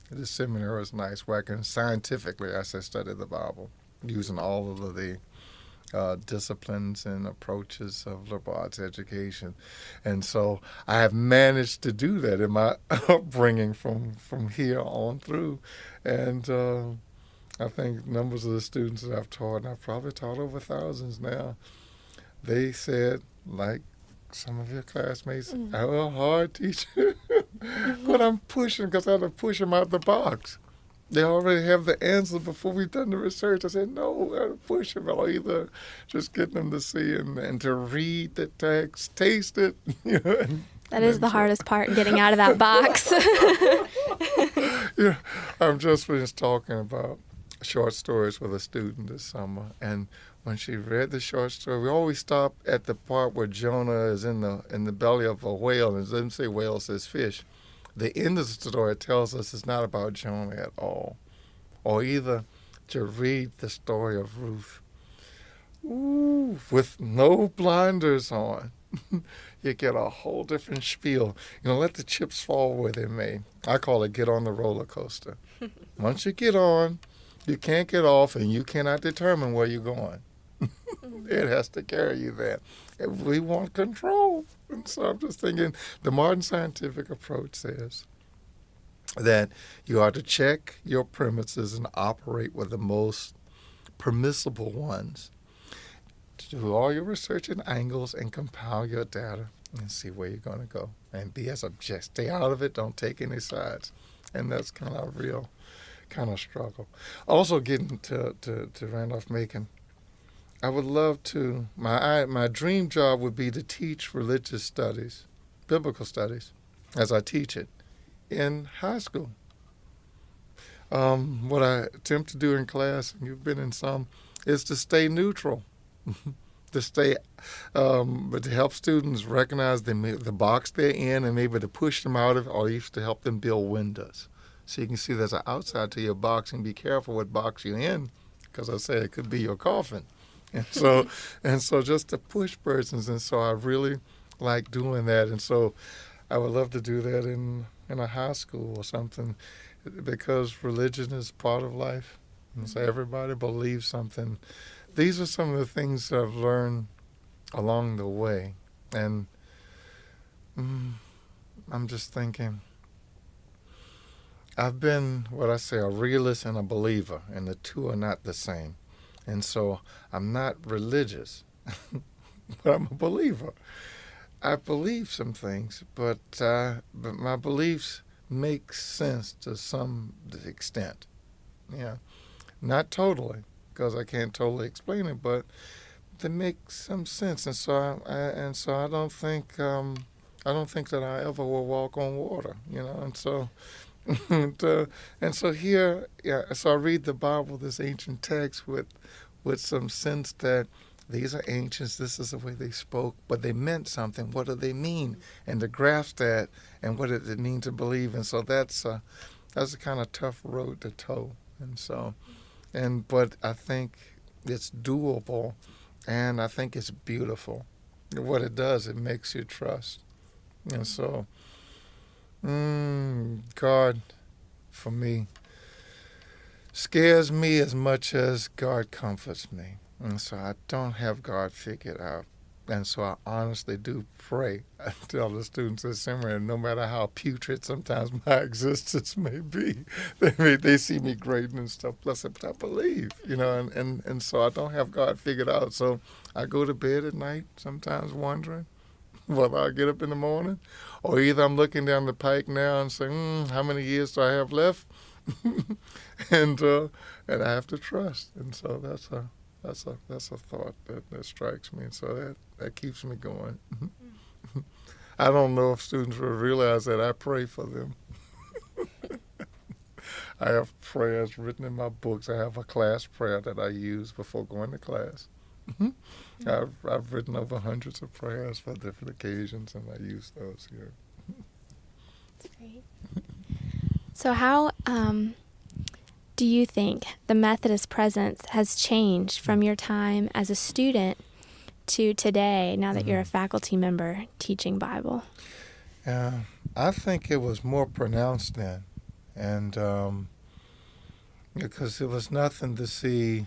the seminary was nice, where I can scientifically, as I study the Bible, using all of the disciplines and approaches of liberal arts education. And so I have managed to do that in my upbringing from here on through. And I think numbers of the students that I've taught, and I've probably taught over thousands now, they said, like some of your classmates, I'm a hard teacher, but I'm pushing because I have to push them out the box. They already have the answer before we've done the research. I said, no, I have to push them. I'll either just get them to see and to read the text, taste it. That is the hardest part, getting out of that box. Yeah, I'm just finished talking about short stories with a student this summer, and when she read the short story, we always stop at the part where Jonah is in the belly of a whale, and it doesn't say whale, it says fish. The end of the story tells us it's not about Jonah at all. Or either to read the story of Ruth. Ooh, with no blinders on. You get a whole different spiel. Let the chips fall where they may. I call it get on the roller coaster. Once you get on, you can't get off, and you cannot determine where you're going. It has to carry you there. And we want control. And so I'm just thinking the modern scientific approach says that you are to check your premises and operate with the most permissible ones. Do all your research in angles and compile your data and see where you're going to go. And be as objective. Stay out of it. Don't take any sides. And that's kind of a real kind of struggle. Also getting to Randolph-Macon, I would love to, my dream job would be to teach religious studies, biblical studies, as I teach it in high school. What I attempt to do in class, and you've been in some, is to stay neutral, to stay, but to help students recognize the box they're in and maybe to push them out of it, or even to help them build windows. So you can see there's an outside to your box, and be careful what box you're in, because I say it could be your coffin. And so just to push persons, and so I really like doing that. And so I would love to do that in a high school or something, because religion is part of life. And so everybody believes something. These are some of the things that I've learned along the way. And I'm just thinking, I've been, what I say, a realist and a believer, and the two are not the same. And so I'm not religious, but I'm a believer. I believe some things, but my beliefs make sense to some extent. Yeah, not totally, because I can't totally explain it, but they make some sense. And so I don't think that I ever will walk on water. And so. And so here, so I read the Bible, this ancient text, with some sense that these are ancients, this is the way they spoke, but they meant something. What do they mean? And to grasp that, and what does it mean to believe? And so that's a kind of tough road to toe. But I think it's doable, and I think it's beautiful. What it does, it makes you trust. And so, God, for me, scares me as much as God comforts me. And so I don't have God figured out. And so I honestly do pray. I tell the students at seminary, no matter how putrid sometimes my existence may be, they see me great and stuff. Blessed, but I believe, and so I don't have God figured out. So I go to bed at night sometimes wondering whether I'll get up in the morning, or either I'm looking down the pike now and saying, how many years do I have left? and I have to trust. And so that's a thought that strikes me, and so that keeps me going. I don't know if students will realize that I pray for them. I have prayers written in my books. I have a class prayer that I use before going to class. I've written over hundreds of prayers for different occasions, and I use those here. That's great. So how do you think the Methodist presence has changed from your time as a student to today, now that you're a faculty member teaching Bible? I think it was more pronounced then, and because it was nothing to see.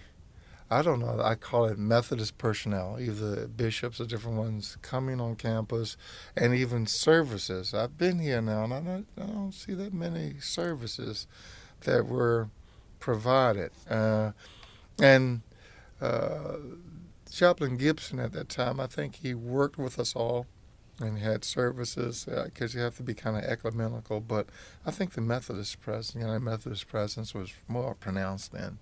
I don't know, I call it Methodist personnel, either bishops or different ones coming on campus, and even services. I've been here now, and I don't see that many services that were provided. And Chaplain Gibson at that time, I think he worked with us all and had services, because you have to be kind of ecumenical, but I think the Methodist presence was more pronounced then.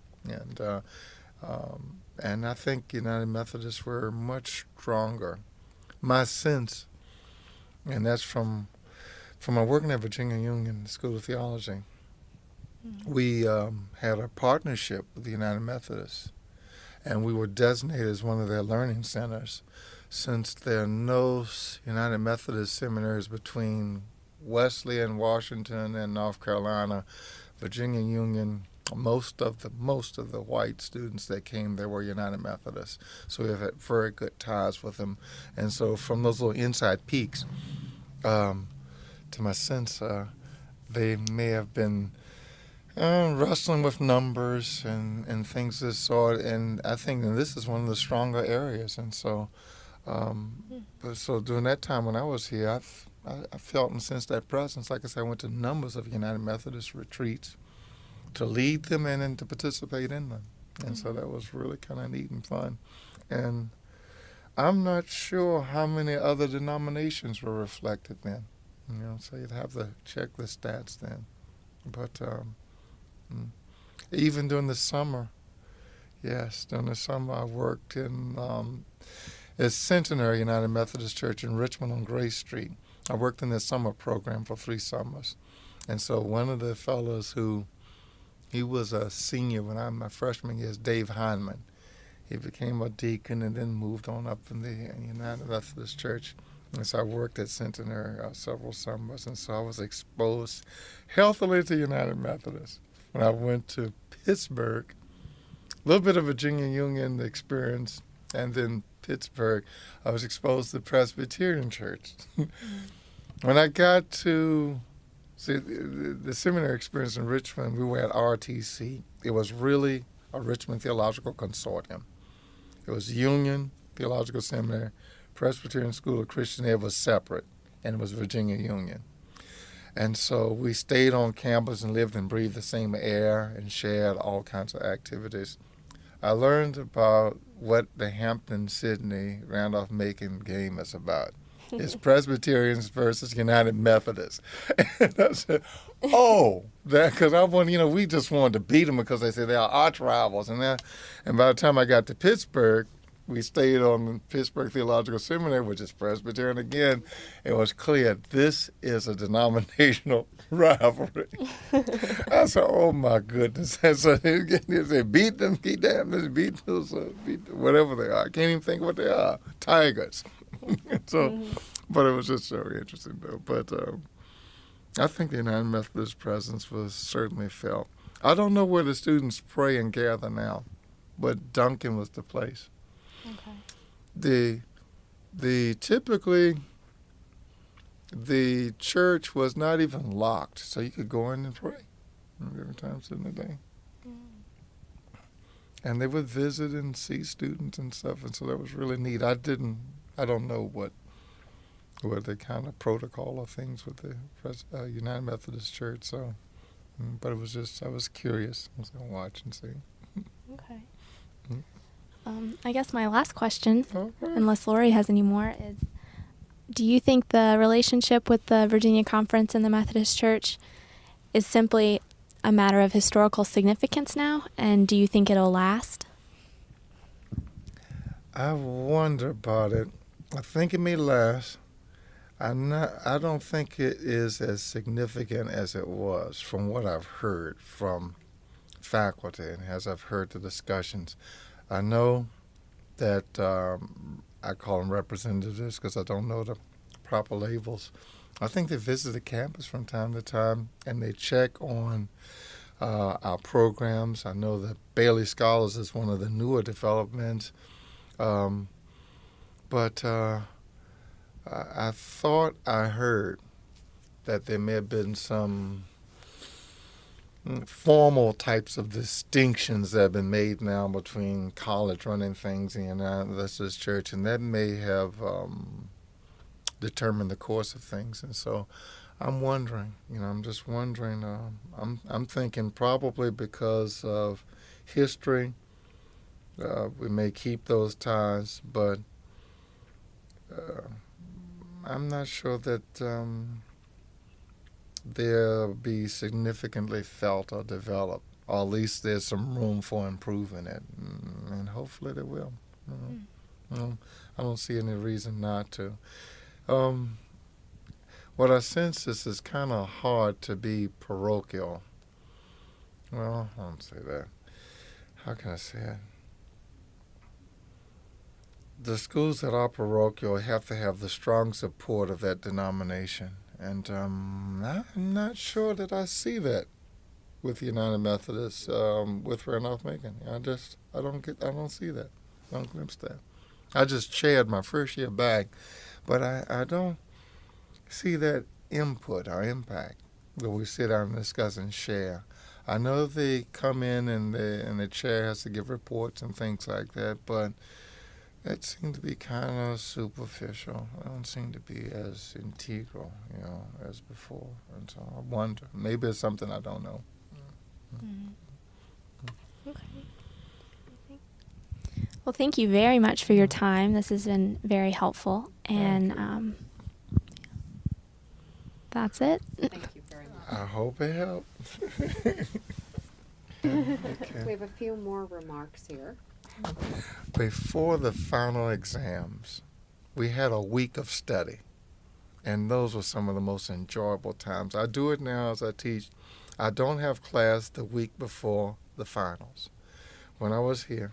And I think United Methodists were much stronger. My sense, and that's from my working at Virginia Union School of Theology, we had a partnership with the United Methodists, and we were designated as one of their learning centers. Since there are no United Methodist seminaries between Wesleyan, Washington, and North Carolina, Virginia Union, most of the white students that came there were United Methodists. So we have had very good ties with them. And so from those little inside peeks, to my sense, they may have been wrestling with numbers and things of this sort. And I think this is one of the stronger areas. And so, so during that time when I was here, I felt and sensed that presence. Like I said, I went to numbers of United Methodist retreats to lead them and then to participate in them. And so that was really kind of neat and fun. And I'm not sure how many other denominations were reflected then. So you'd have to check the stats then. But even during the summer, I worked in the Centenary United Methodist Church in Richmond on Gray Street. I worked in their summer program for 3 summers. And so one of the fellows he was a senior when my freshman year, is Dave Heinman. He became a deacon and then moved on up in the United Methodist Church. And so I worked at Centenary several summers, and so I was exposed healthily to United Methodist. When I went to Pittsburgh, a little bit of Virginia Union experience, and then Pittsburgh, I was exposed to the Presbyterian Church. When I got to the seminary experience in Richmond, we were at RTC. It was really a Richmond Theological Consortium. It was Union Theological Seminary, Presbyterian School of Christian Ed was separate, and it was Virginia Union. And so we stayed on campus and lived and breathed the same air and shared all kinds of activities. I learned about what the Hampton-Sydney Randolph-Macon game is about. It's Presbyterians versus United Methodists. And I said, because we just wanted to beat them because they said they are arch rivals. And by the time I got to Pittsburgh, we stayed on the Pittsburgh Theological Seminary, which is Presbyterian again. It was clear this is a denominational rivalry. I said, oh my goodness. And so they beat them, beat them, beat those, whatever they are. I can't even think what they are. Tigers. So, but it was just very interesting, though. But I think the United Methodist presence was certainly felt. I don't know where the students pray and gather now, but Duncan was the place. Okay. Typically the church was not even locked, so you could go in and pray every time in the day. And they would visit and see students and stuff, and so that was really neat. I don't know what the kind of protocol or things with the United Methodist Church, so, but it was just, I was curious. I was going to watch and see. Okay. I guess my last question, Okay. unless Lori has any more, is do you think the relationship with the Virginia Conference and the Methodist Church is simply a matter of historical significance now, and do you think it'll last? I wonder about it. I think it may last. I don't think it is as significant as it was from what I've heard from faculty and as I've heard the discussions. I know that I call them representatives because I don't know the proper labels. I think they visit the campus from time to time and they check on our programs. I know that Bailey Scholars is one of the newer developments. But I thought I heard that there may have been some formal types of distinctions that have been made now between college running things in the United Methodist Church, and that may have determined the course of things. And so I'm wondering, I'm just wondering, I'm thinking probably because of history, we may keep those ties, but I'm not sure that they'll be significantly felt or developed, or at least there's some room for improving it, and hopefully they will. I don't see any reason not to. What I sense is it's kind of hard to be parochial. Well, I don't say that. How can I say it? The schools that are parochial have to have the strong support of that denomination, and I'm not sure that I see that with the United Methodists, with Randolph-Macon. I don't see that. I don't glimpse that. I just chaired my first year back, but I don't see that input or impact where we sit down and discuss and share. I know they come in and the chair has to give reports and things like that, but that seemed to be kind of superficial. I don't seem to be as integral, as before. And so I wonder. Maybe it's something I don't know. Okay. Well, thank you very much for your time. This has been very helpful. And that's it. Thank you very much. I hope it helped. Okay. We have a few more remarks here. Before the final exams, we had a week of study, and those were some of the most enjoyable times. I do it now as I teach. I don't have class the week before the finals. When I was here,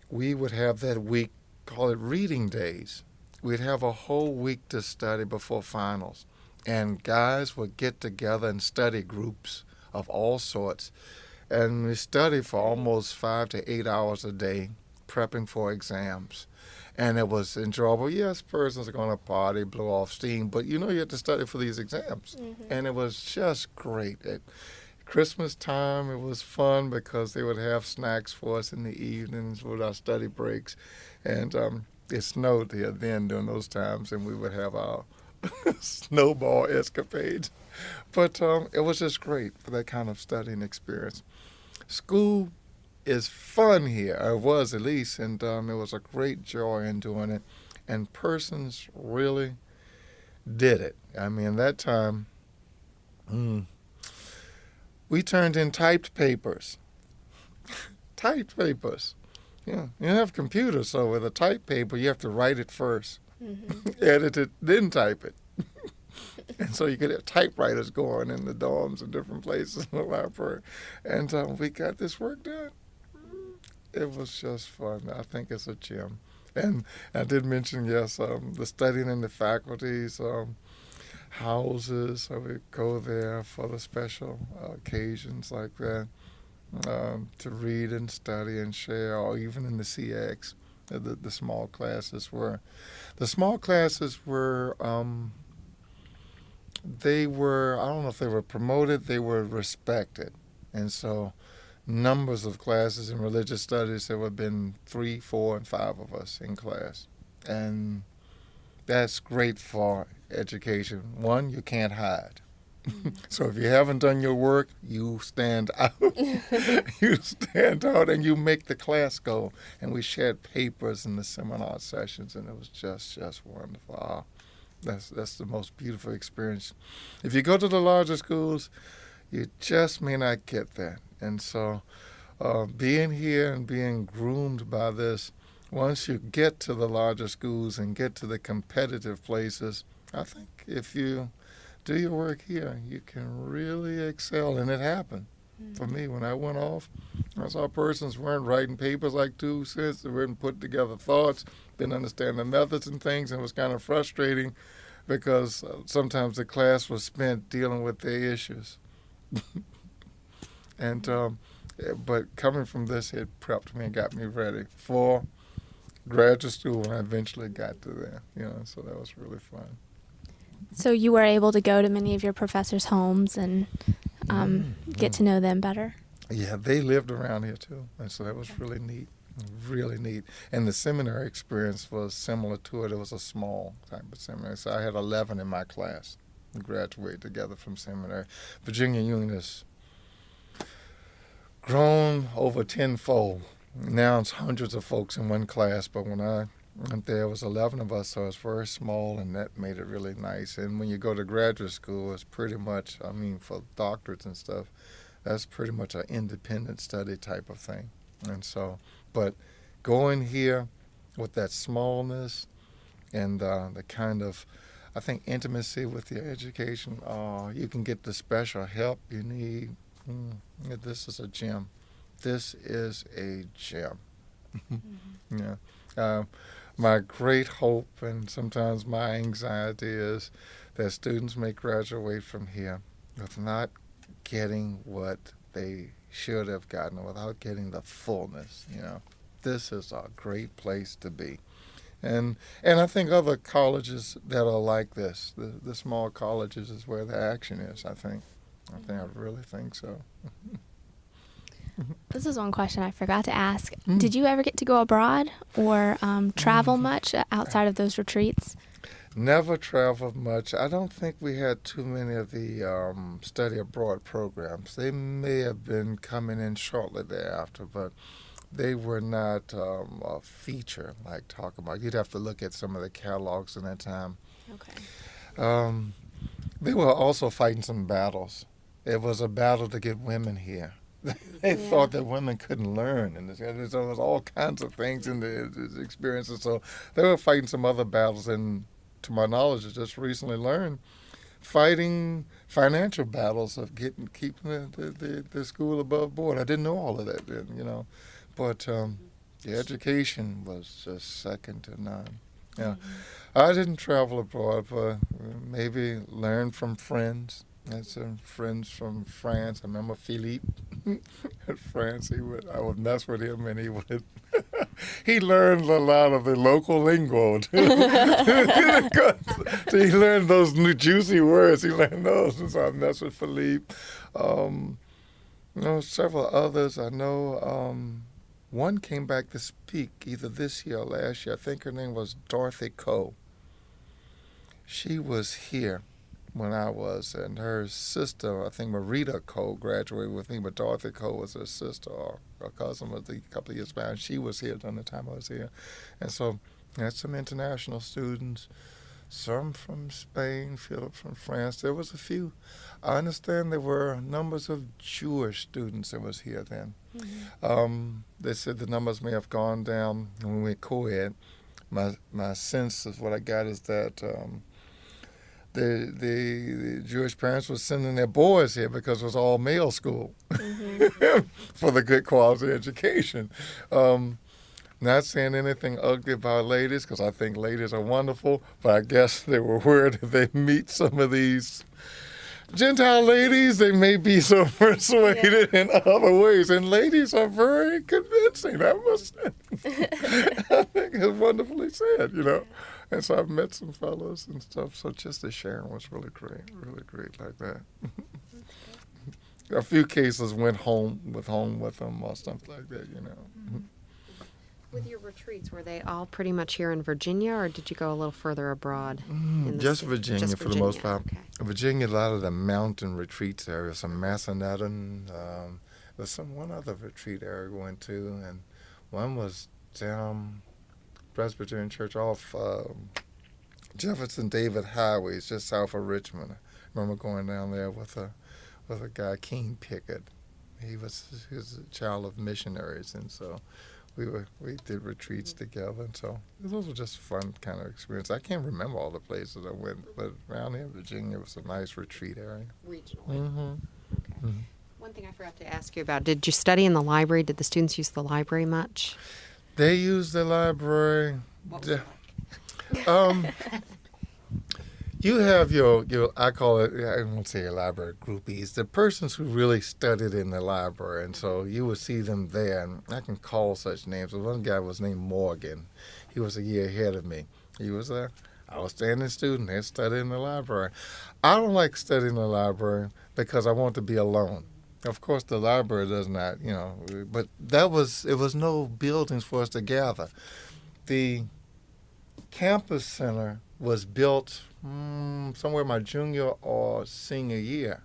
we would have that week, call it reading days. We'd have a whole week to study before finals, and guys would get together in study groups of all sorts. And we studied for almost 5 to 8 hours a day, prepping for exams. And it was enjoyable. Yes, persons are going to party, blow off steam, but you had to study for these exams. And it was just great. At Christmas time, it was fun because they would have snacks for us in the evenings with our study breaks. And it snowed here then during those times, and we would have our snowball escapades. But it was just great for that kind of studying experience. School is fun here, or was at least, and it was a great joy in doing it. And persons really did it. I mean, that time, we turned in typed papers. Typed papers. Yeah, you don't have computers, so with a typed paper, you have to write it first, edit it, then type it. And so you could have typewriters going in the dorms and different places in the library. And we got this work done. It was just fun. I think it's a gem. And I did mention, yes, the studying in the faculty's houses. So we go there for the special occasions like that to read and study and share, or even in the CX, the small classes were. The small classes were... they were, I don't know if they were promoted, they were respected. And so numbers of classes in religious studies. There would have been 3, 4, and 5 of us in class. And that's great for education. One, you can't hide. So if you haven't done your work, you stand out. You stand out and you make the class go. And we shared papers in the seminar sessions, and it was just wonderful. That's the most beautiful experience. If you go to the larger schools, you just may not get that. And so being here and being groomed by this, once you get to the larger schools and get to the competitive places, I think if you do your work here, you can really excel. And it happened. For me, when I went off, I saw persons weren't writing papers like 2 cents. They weren't putting together thoughts, didn't understand the methods and things, and it was kind of frustrating because sometimes the class was spent dealing with their issues. And but coming from this, it prepped me and got me ready for graduate school when I eventually got to there. So that was really fun. So you were able to go to many of your professors' homes and get to know them better? Yeah, they lived around here too, and so that was really neat, really neat. And the seminary experience was similar to it. It was a small type of seminary, so I had 11 in my class. We graduated together from seminary. Virginia Union has grown over tenfold. Now it's hundreds of folks in one class, but when I went there, was 11 of us, so it's very small, and that made it really nice. And when you go to graduate school, it's pretty much, for doctorates and stuff, that's pretty much an independent study type of thing. And so, but going here with that smallness and the kind of, I think, intimacy with your education, you can get the special help you need. This is a gem. This is a gem. Yeah. My great hope and sometimes my anxiety is that students may graduate from here with not getting what they should have gotten, without getting the fullness. This is a great place to be. And I think other colleges that are like this, the small colleges, is where the action is, I think. I really think so. This is one question I forgot to ask. Did you ever get to go abroad or travel much outside of those retreats? Never traveled much. I don't think we had too many of the study abroad programs. They may have been coming in shortly thereafter, but they were not a feature like talk about. You'd have to look at some of the catalogs in that time. Okay. They were also fighting some battles. It was a battle to get women here. They thought that women couldn't learn, and there was all kinds of things in the experiences. So they were fighting some other battles, and to my knowledge, I just recently learned fighting financial battles of keeping the school above board. I didn't know all of that then, but the education was just second to none. Yeah, I didn't travel abroad, but maybe learn from friends. I had some friends from France. I remember Philippe at France. I would mess with him, and he would. He learned a lot of the local lingo. He learned those new juicy words. He learned those, and so I messed with Philippe. Several others. I know one came back to speak either this year or last year. I think her name was Dorothy Coe. She was here when I was, and her sister, I think Marita Coe, graduated with me, but Dorothy Coe was her sister or a cousin was a couple of years back. She was here during the time I was here. And so I had some international students, some from Spain, Philip from France. There was a few. I understand there were numbers of Jewish students that was here then. They said the numbers may have gone down when we went co-ed. My sense of what I got is that the Jewish parents were sending their boys here because it was all male school for the good quality education. Not saying anything ugly about ladies, because I think ladies are wonderful, but I guess they were worried if they meet some of these Gentile ladies, they may be so persuaded in other ways. And ladies are very convincing, I must say. I think it's wonderfully said, And so I've met some fellows and stuff, so just the sharing was really great like that. a few cases went home with them or something like that, you know. With your retreats, were they all pretty much here in Virginia, or did you go a little further abroad? Just Virginia Just for the most part. Okay. Virginia, a lot of the mountain retreats areas, some Massanutten, there's one other retreat area we went to, and one was down Presbyterian Church off Jefferson David Highway, it's just south of Richmond. I remember going down there with a guy, King Pickett. He was a child of missionaries, and so we did retreats together, and so those were just fun kind of experience. I can't remember all the places I went, but around here in Virginia was a nice retreat area. Regionally. Mm-hmm. Okay. Mm-hmm. One thing I forgot to ask you about, did you study in the library? Did the students use the library much? They used the library. What was it like? You have your I call it, I won't say your library groupies, the persons who really studied in the library, and so you would see them there, and I can call such names. One guy was named Morgan. He was a year ahead of me. He was a outstanding student. He studied in the library. I don't like studying in the library because I want to be alone. Of course, the library does not, you know, but it was no buildings for us to gather. The campus center was built somewhere my junior or senior year.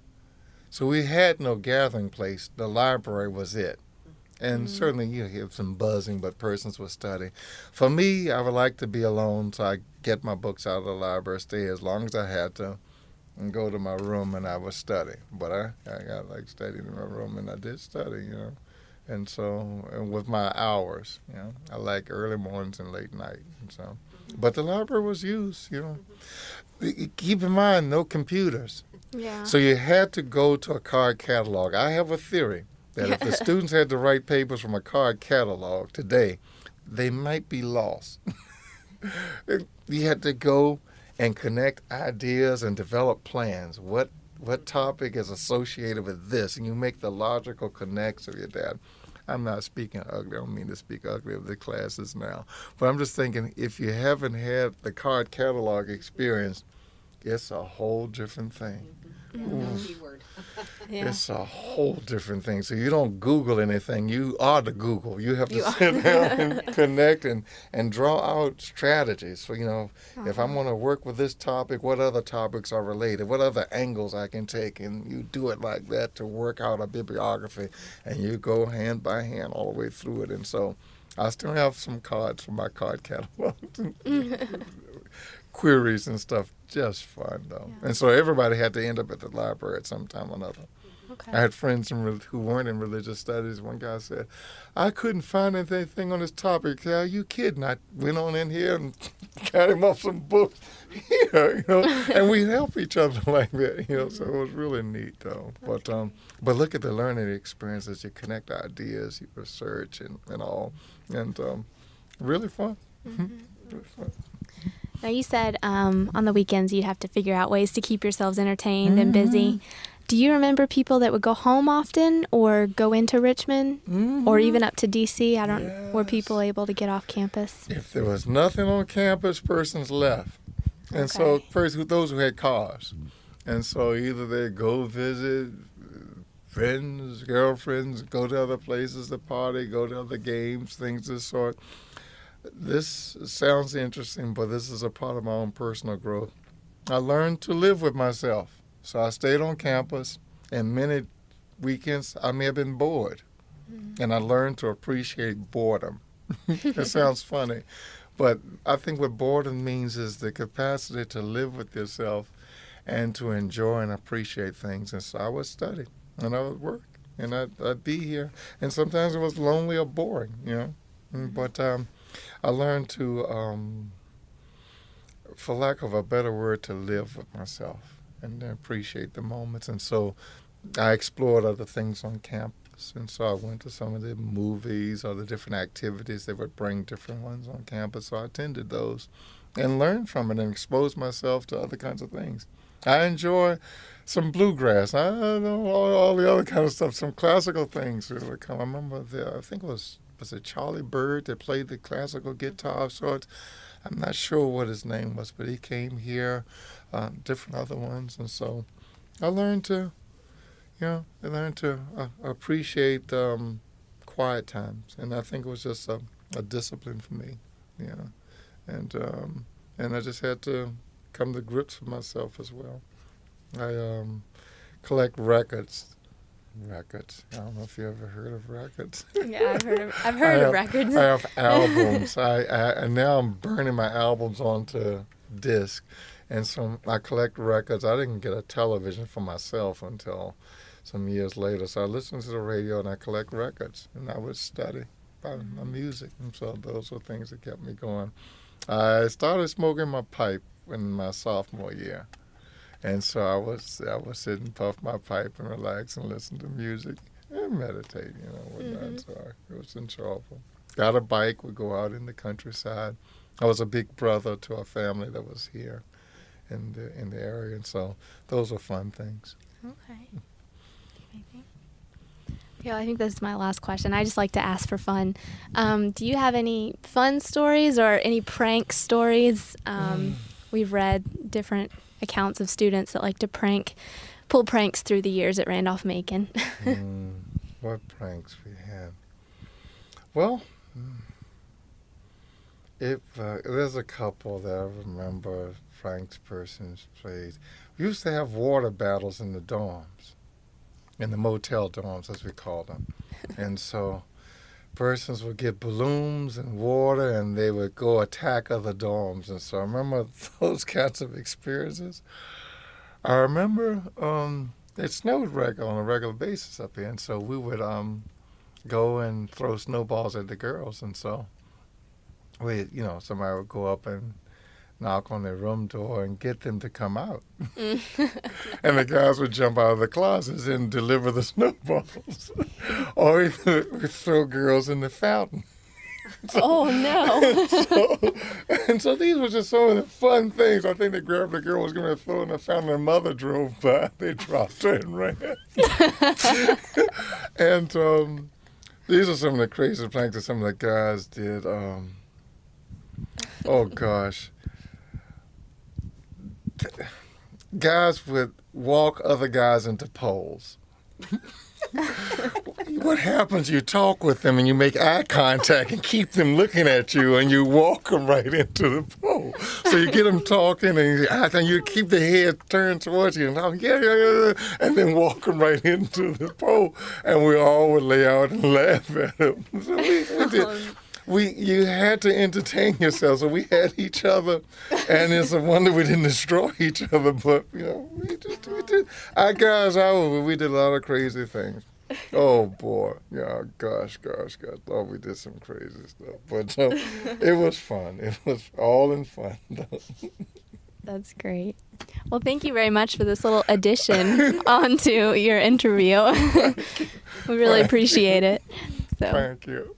So we had no gathering place. The library was it. And certainly you hear some buzzing, but persons would study. For me, I would like to be alone, so I get my books out of the library, stay as long as I had to, and go to my room and I would study. But I got like studying in my room, and I did study, you know. And so, and with my hours, you know, I like early mornings and late night. And so, but the library was used, you know. Keep in mind, no computers. Yeah. So you had to go to a card catalog. I have a theory that if the students had to write papers from a card catalog today, they might be lost. You had to go and connect ideas and develop plans. What topic is associated with this? And you make the logical connects of your dad. I'm not speaking ugly. I don't mean to speak ugly of the classes now. But I'm just thinking, if you haven't had the card catalog experience, it's a whole different thing. Keyword. Yeah. It's a whole different thing. So you don't Google anything. You are the Google. You have to sit down and connect and draw out strategies. So, you know, if I'm going to work with this topic, what other topics are related? What other angles I can take? And you do it like that to work out a bibliography. And you go hand by hand all the way through it. And so I still have some cards from my card catalog. Queries and stuff, just fun though. Yeah. And so everybody had to end up at the library at some time or another. Okay. I had friends who weren't in religious studies. One guy said, I couldn't find anything on this topic. Are you kidding? I went on in here and got him off some books here, you know, and we help each other like that, you know, so it was really neat though. But look at the learning experiences. You connect ideas, you research and all, and really fun. Really fun. Now, you said on the weekends you'd have to figure out ways to keep yourselves entertained and busy. Do you remember people that would go home often or go into Richmond or even up to D.C.? Were people able to get off campus? If there was nothing on campus, persons left. And so those who had cars. And so either they go visit friends, girlfriends, go to other places to party, go to other games, things of this sort. This sounds interesting, but this is a part of my own personal growth. I learned to live with myself. So I stayed on campus, and many weekends I may have been bored. And I learned to appreciate boredom. It sounds funny, but I think what boredom means is the capacity to live with yourself and to enjoy and appreciate things. And so I would study, and I would work, and I'd be here. And sometimes it was lonely or boring, you know. But I learned to, for lack of a better word, to live with myself and appreciate the moments. And so I explored other things on campus. And so I went to some of the movies or the different activities. They would bring different ones on campus. So I attended those and learned from it and exposed myself to other kinds of things. I enjoy some bluegrass. I know all the other kind of stuff, some classical things. I remember I think it was it Charlie Bird that played the classical guitar of sorts. I'm not sure what his name was, but he came here, different other ones. And so I learned to I learned to appreciate quiet times, and I think it was just a discipline for me, and I just had to come to grips with myself as well. I collect records. I don't know if you ever heard of records. Yeah, I've heard of records. I have albums. And now I'm burning my albums onto disc, and so I collect records. I didn't get a television for myself until some years later, so I listened to the radio and I collect records, and I would study about my music, and so those were things that kept me going. I started smoking my pipe in my sophomore year. And so I would sit and puff my pipe and relax and listen to music and meditate, whatnot. So it was enjoyable. Got a bike, would go out in the countryside. I was a big brother to a family that was here in the area, and so those were fun things. Okay. Yeah, I think this is my last question. I just like to ask for fun. Do you have any fun stories or any prank stories? We've read different accounts of students that like to pull pranks through the years at Randolph-Macon. What pranks we had? Well, there's a couple that I remember pranks persons played. We used to have water battles in the dorms, in the motel dorms as we call them. And so persons would get balloons and water, and they would go attack other dorms. And so I remember those kinds of experiences. I remember it snowed on a regular basis up here, and so we would go and throw snowballs at the girls. And so somebody would go up and knock on their room door and get them to come out. And the guys would jump out of the closets and deliver the snowballs. Or we'd throw girls in the fountain. Oh, no. And so these were just some of the fun things. I think they grabbed the girl was going to throw in the fountain. Her mother drove by. They dropped her and ran. And these are some of the crazy pranks that some of the guys did. Oh, gosh. Guys would walk other guys into poles. What happens? You talk with them and you make eye contact and keep them looking at you, and you walk them right into the pole. So you get them talking and you keep their head turned towards you and and then walk them right into the pole. And we all would lay out and laugh at them. So we did. You had to entertain yourself, so we had each other, and it's a wonder we didn't destroy each other. But we did. Our guys, we did a lot of crazy things. Oh boy, yeah, gosh. Oh, we did some crazy stuff, but it was fun. It was all in fun. That's great. Well, thank you very much for this little addition onto your interview. We really appreciate it. So. Thank you.